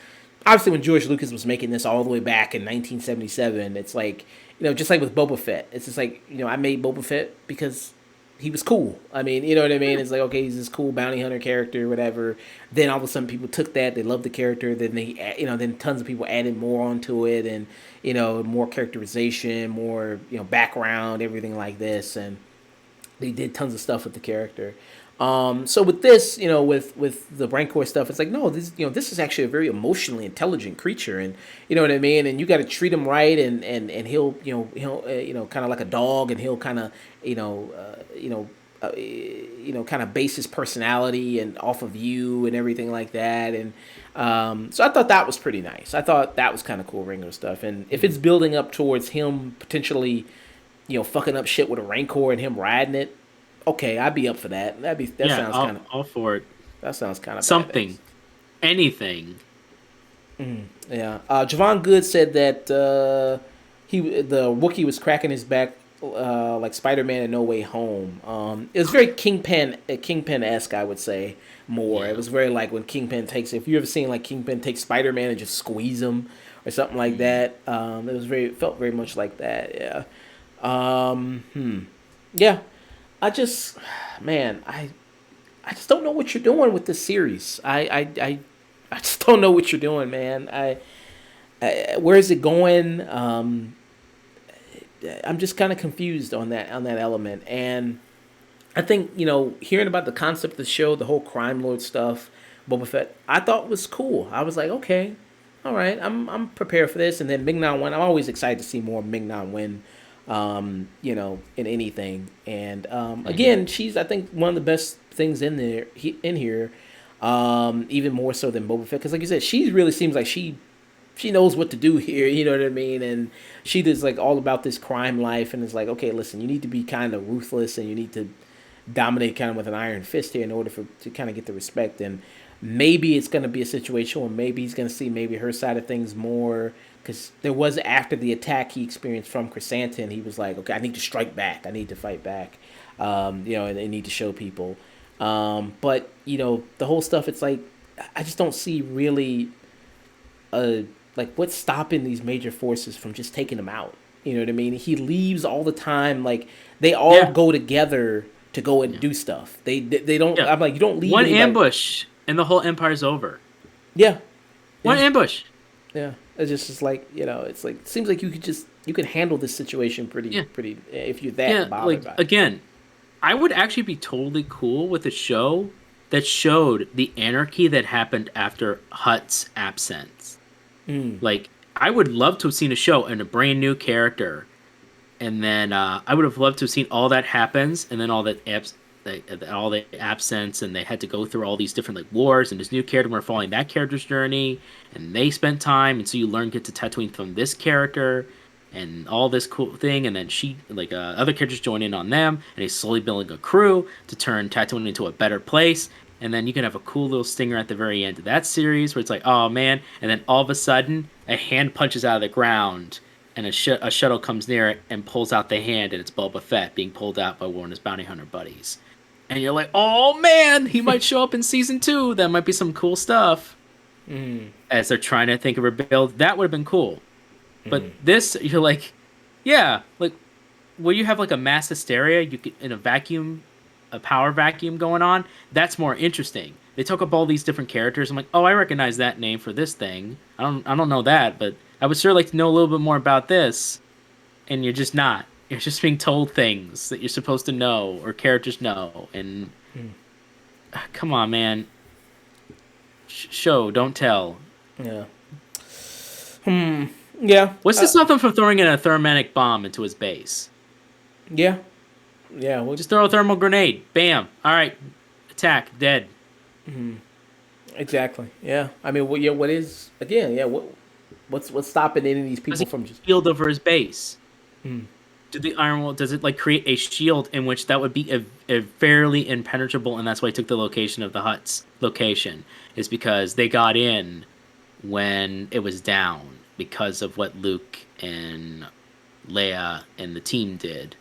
obviously when George Lucas was making this all the way back in 1977, it's like just like with Boba Fett. It's just like I made Boba Fett because he was cool. I mean, you know what I mean? It's like, okay, he's this cool bounty hunter character, whatever. Then all of a sudden people took that, they loved the character, then then tons of people added more onto it and, more characterization, more, background, everything like this. And they did tons of stuff with the character. So with this, with the Rancor stuff, it's like, no, this is actually a very emotionally intelligent creature, and you know what I mean. And you got to treat him right, and he'll, kind of like a dog, and he'll kind of, kind of base his personality and off of you and everything like that. And so I thought that was pretty nice. I thought that was kind of cool, Ringo stuff. And if it's building up towards him potentially, fucking up shit with a Rancor and him riding it. Okay, I'd be up for that. Sounds kind of all for it. That sounds kind of Something, badass. anything. Yeah. Javon Good said that the Wookiee was cracking his back like Spider-Man in No Way Home. It was very Kingpin-esque, I would say. More. Yeah. It was very like when Kingpin takes. If you ever seen like Kingpin take Spider-Man and just squeeze him or something like that, it felt very much like that. Yeah. Yeah. I just don't know what you're doing with this series. I just don't know what you're doing, man. Where is it going? I'm just kind of confused on that element, and I think hearing about the concept of the show, the whole crime lord stuff, Boba Fett, I thought was cool. I was like, okay, all right, I'm prepared for this. And then Ming-Na Wen, I'm always excited to see more Ming-Na Wen. In anything. And again, she's I think one of the best things in here, even more so than Boba Fett. Because like you said, she really seems like she she knows what to do here. You know what I mean? And she does like all about this crime life, and is like, okay, listen, you need to be kind of ruthless, and you need to dominate kind of with an iron fist here in order for to kind of get the respect. And maybe it's going to be a situation where maybe he's going to see maybe her side of things more, because there was after the attack he experienced from Chrysanthemum, he was like, okay, I need to strike back, I need to fight back, and I need to show people. But the whole stuff, it's like I just don't see really like what's stopping these major forces from just taking him out. You know what I mean? He leaves all the time. Like they all Yeah. go together to go and Yeah. do stuff. They don't. Yeah. I'm like, you don't leave One anybody. ambush and the whole empire's over. Yeah, One yeah, ambush. yeah. It's like it's like it seems like you could handle this situation Yeah. pretty if you're that Yeah. bothered Like by it. again, I would actually be totally cool with a show that showed the anarchy that happened after Hutt's absence. Mm. Like, I would love to have seen a show and a brand new character, and then I would have loved to have seen all that happens, and then all the absence, and they had to go through all these different like wars, and this new character we're following that character's journey, and they spent time, and so you learn get to Tatooine from this character, and all this cool thing, and then she like other characters join in on them, and he's slowly building a crew to turn Tatooine into a better place. And then you can have a cool little stinger at the very end of that series where it's like, oh man, and then all of a sudden a hand punches out of the ground, and a shuttle comes near it and pulls out the hand, and it's Boba Fett being pulled out by one of his bounty hunter buddies. And you're like, oh man, he might show up in season 2. That might be some cool stuff. Mm. As they're trying to think of a build, that would have been cool. But Mm. this, you're like, yeah, like where you have like a mass hysteria, you could in a power vacuum going on. That's more interesting. They talk about all these different characters. I'm like, oh, I recognize that name for this thing. I don't know that, but I would sure like to know a little bit more about this. And you're just not. You're just being told things that you're supposed to know or characters know. And Mm. come on, man. Show, don't tell. Yeah. Hmm. Yeah. What's to stop them from throwing in a thermatic bomb into his base? Yeah. Yeah. Well, Just throw a thermal grenade. Bam. All right. Attack. Dead. exactly. Yeah. I mean, yeah. What is again? Yeah. What's stopping any of these Does people he from just? shield over his base? Hmm. Did the Iron Wall, does it like create a shield in which that would be a fairly impenetrable, and that's why I took the location of the Hutt's location, is because they got in when it was down because of what Luke and Leia and the team did.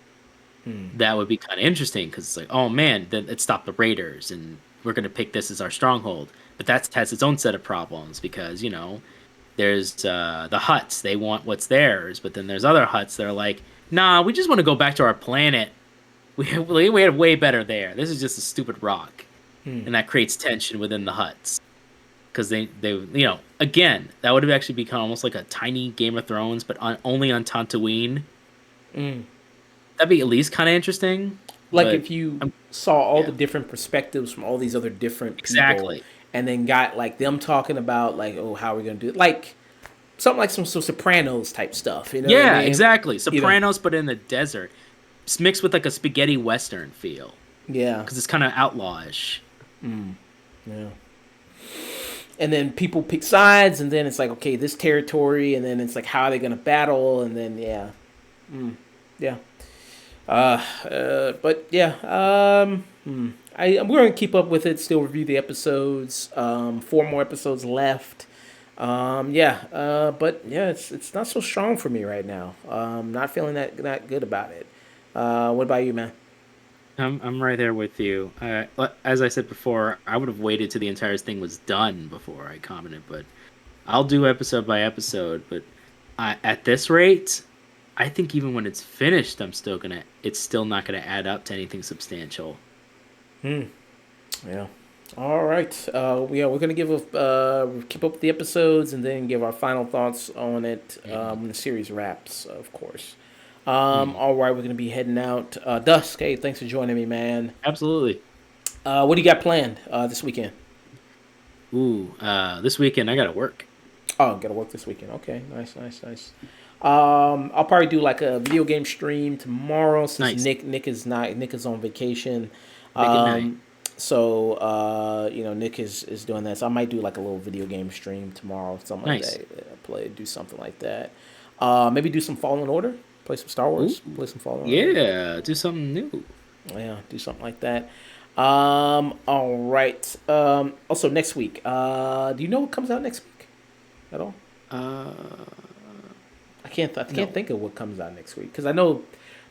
Hmm. That would be kind of interesting because it's like, oh man, then it stopped the Raiders, and we're gonna pick this as our stronghold. But that has its own set of problems because there's the Hutts, they want what's theirs, but then there's other Hutts that are like, nah, we just want to go back to our planet. We had way better there. This is just a stupid rock, Hmm. and that creates tension within the Hutts because they again that would have actually become almost like a tiny Game of Thrones, but only on Tatooine. Mm. That'd be at least kind of interesting. Like But if you saw all yeah, the different perspectives from all these other different people, exactly. and then got like them talking about like, oh, how are we gonna do it? Like something like some Sopranos type stuff. You know what I Yeah, mean? exactly. You know? Sopranos, but in the desert. It's mixed with like a spaghetti western feel Yeah. because it's kind of outlawish. Yeah. And then people pick sides, and then it's like, okay, this territory, and then it's like, how are they gonna battle? And then yeah. But yeah, we're gonna keep up with it. Still review the episodes. 4 more episodes left. But yeah, it's not so strong for me right now. Not feeling that good about it. What about you, man? I'm right there with you. As I said before, I would have waited till the entire thing was done before I commented, but I'll do episode by episode. But at this rate, I think even when it's finished, it's still not gonna add up to anything substantial. Yeah. All right. We're gonna keep up with the episodes and then give our final thoughts on it when the series wraps, of course. All right, we're gonna be heading out. Dusk, hey, thanks for joining me, man. Absolutely. What do you got planned this weekend? Ooh, this weekend I gotta work. Oh, gotta work this weekend. Okay, nice. I'll probably do like a video game stream tomorrow since Nice. Nick is on vacation. Make it night. So Nick is doing that. So I might do like a little video game stream tomorrow, something like Nice. that. do something like that. Maybe do some Fallen Order, play some Star Ooh, Wars, play some Fallen Order. yeah, do something new. Yeah, do something like that. All right. Also next week. Do you know what comes out next week at all? Uh, I can't no, think of what comes out next week because I know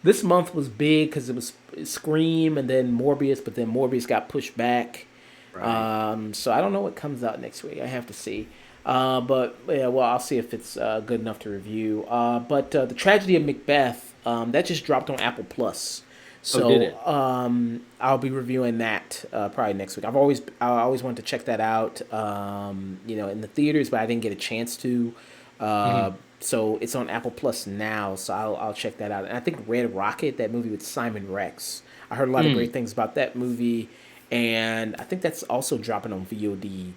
this month was big because it was Scream and then Morbius, but then Morbius got pushed back. right. So I don't know what comes out next week. I have to see. But yeah, well, I'll see if it's good enough to review. But the Tragedy of Macbeth that just dropped on Apple Plus. Oh, did So it? I'll be reviewing that probably next week. I always wanted to check that out, in the theaters, but I didn't get a chance to. Hmm. Uh, so it's on Apple Plus now, so I'll check that out. And I think Red Rocket, that movie with Simon Rex, I heard a lot of Mm. great things about that movie, and I think that's also dropping on VOD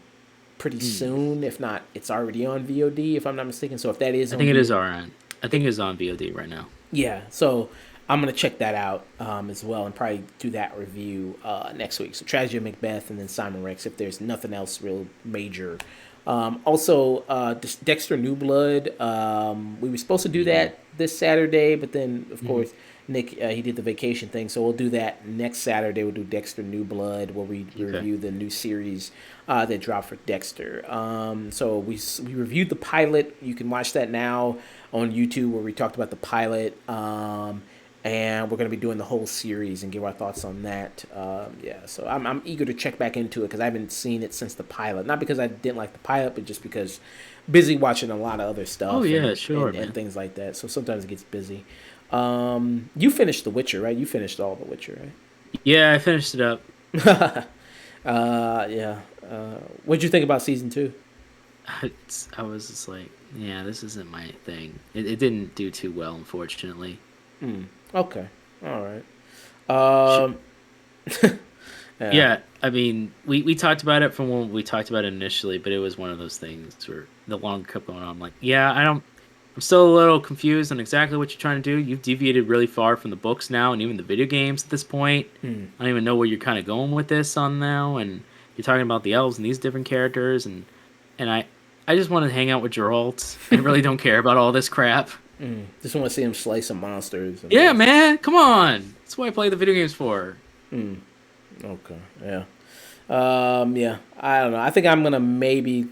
pretty Mm. soon. If not, it's already on VOD if I'm not mistaken. So if that is I on think it is VOD, on. I think it's on VOD right now. yeah. So I'm gonna check that out as well and probably do that review next week. So Tragedy of Macbeth and then Simon Rex if there's nothing else real major. Also, Dexter New Blood. We were supposed to do Hmm. that this Saturday, but then of Hmm. course Nick he did the vacation thing, so we'll do that next Saturday. We'll do Dexter New Blood where we Okay. review the new series that dropped for Dexter. So we reviewed the pilot. You can watch that now on YouTube where we talked about the pilot. And we're going to be doing the whole series and give our thoughts on that. Yeah, so I'm eager to check back into it because I haven't seen it since the pilot. Not because I didn't like the pilot, but just because busy watching a lot of other Oh stuff yeah, sure, and man. things like that. So sometimes it gets busy. You finished The Witcher, right? You finished all The Witcher, Yeah, I finished it up. right? Yeah. What'd you think about season two? I was just like, yeah, this isn't my thing. It didn't do too well, unfortunately. Okay, all right. Sh- Um, yeah. Yeah, I mean, we talked about it from when we talked about it initially, but it was one of those things where the longer kept going on. I'm like, yeah, I'm still a little confused on exactly what you're trying to do. You've deviated really far from the books now, and even the video games at this point. I don't even know where you're kind of going with this on now, and you're talking about the elves and these different characters, and I just want to hang out with Geralt. I really don't care about all this crap. Just want to see him slay some monsters and Yeah, just. man, come on. That's what I play the video games for. Okay. Yeah. Yeah. I don't know. I think I'm gonna maybe.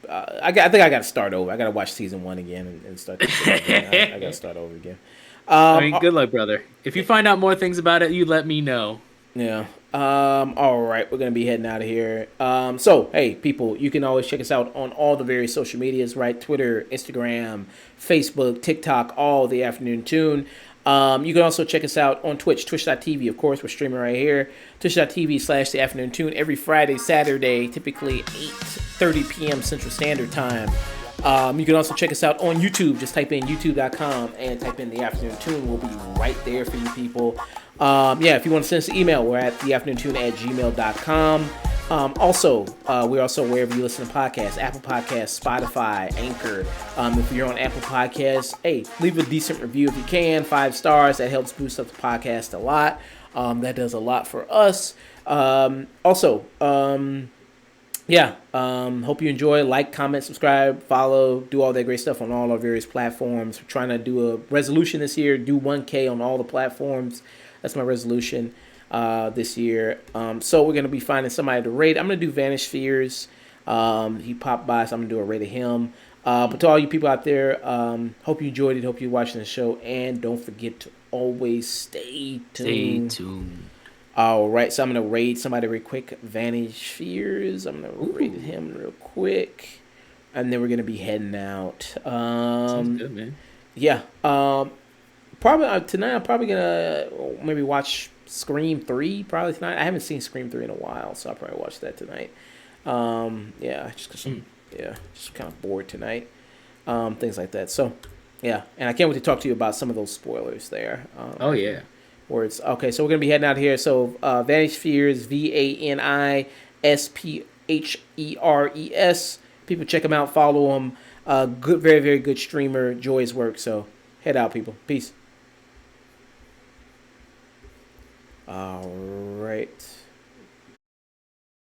I think I got to start over. I got to watch season one again and start that shit over again. I got to start over again. I Um. mean, uh, good luck, brother. If you find out more things about it, you let me know. yeah. All right. We're gonna be heading out of here. So hey, people, you can always check us out on all the various social medias, right? Twitter, Instagram, Facebook, TikTok, all the Afternoon Tune. You can also check us out on Twitch, twitch.tv. Of course, we're streaming right here. Twitch.tv/the Afternoon Tune every Friday, Saturday, typically 8:30 p.m. Central Standard Time. You can also check us out on YouTube. Just type in youtube.com and type in the Afternoon Tune. We'll be right there for you people. Yeah, if you want to send us an email, we're at theafternoontune@gmail.com. We're also wherever you listen to podcasts, Apple Podcasts, Spotify, Anchor. If you're on Apple Podcasts, hey, leave a decent review if you can, 5 stars. That helps boost up the podcast a lot. That does a lot for us. Yeah. Hope you enjoy. Like, comment, subscribe, follow, do all that great stuff on all our various platforms. We're trying to do a resolution this year, do 1K on all the platforms. That's my resolution this year. So we're going to be finding somebody to rate. I'm going to do Vanish Fears. He popped by, so I'm going to do a rate of him. But to all you people out there, hope you enjoyed it. Hope you're watching the show. And don't forget to always stay Stay tuned. tuned. All right, so I'm gonna raid somebody real quick. Vanish Fears. I'm gonna raid Ooh, him real quick, and then we're gonna be heading out. sounds good, man. Yeah. Probably tonight. I'm probably gonna maybe watch Scream 3. Probably tonight. I haven't seen Scream 3 in a while, so I'll probably watch that tonight. Yeah, just cause Mm. just kind of bored tonight. Things like that. So, yeah, and I can't wait to talk to you about some of those spoilers there. Oh yeah. Words. Okay, so we're gonna be heading out here. So Vanish Fears, VANISPHERES. People check him out, follow him. Good, very, very good streamer. Enjoy his work. So head out, people. Peace. All right.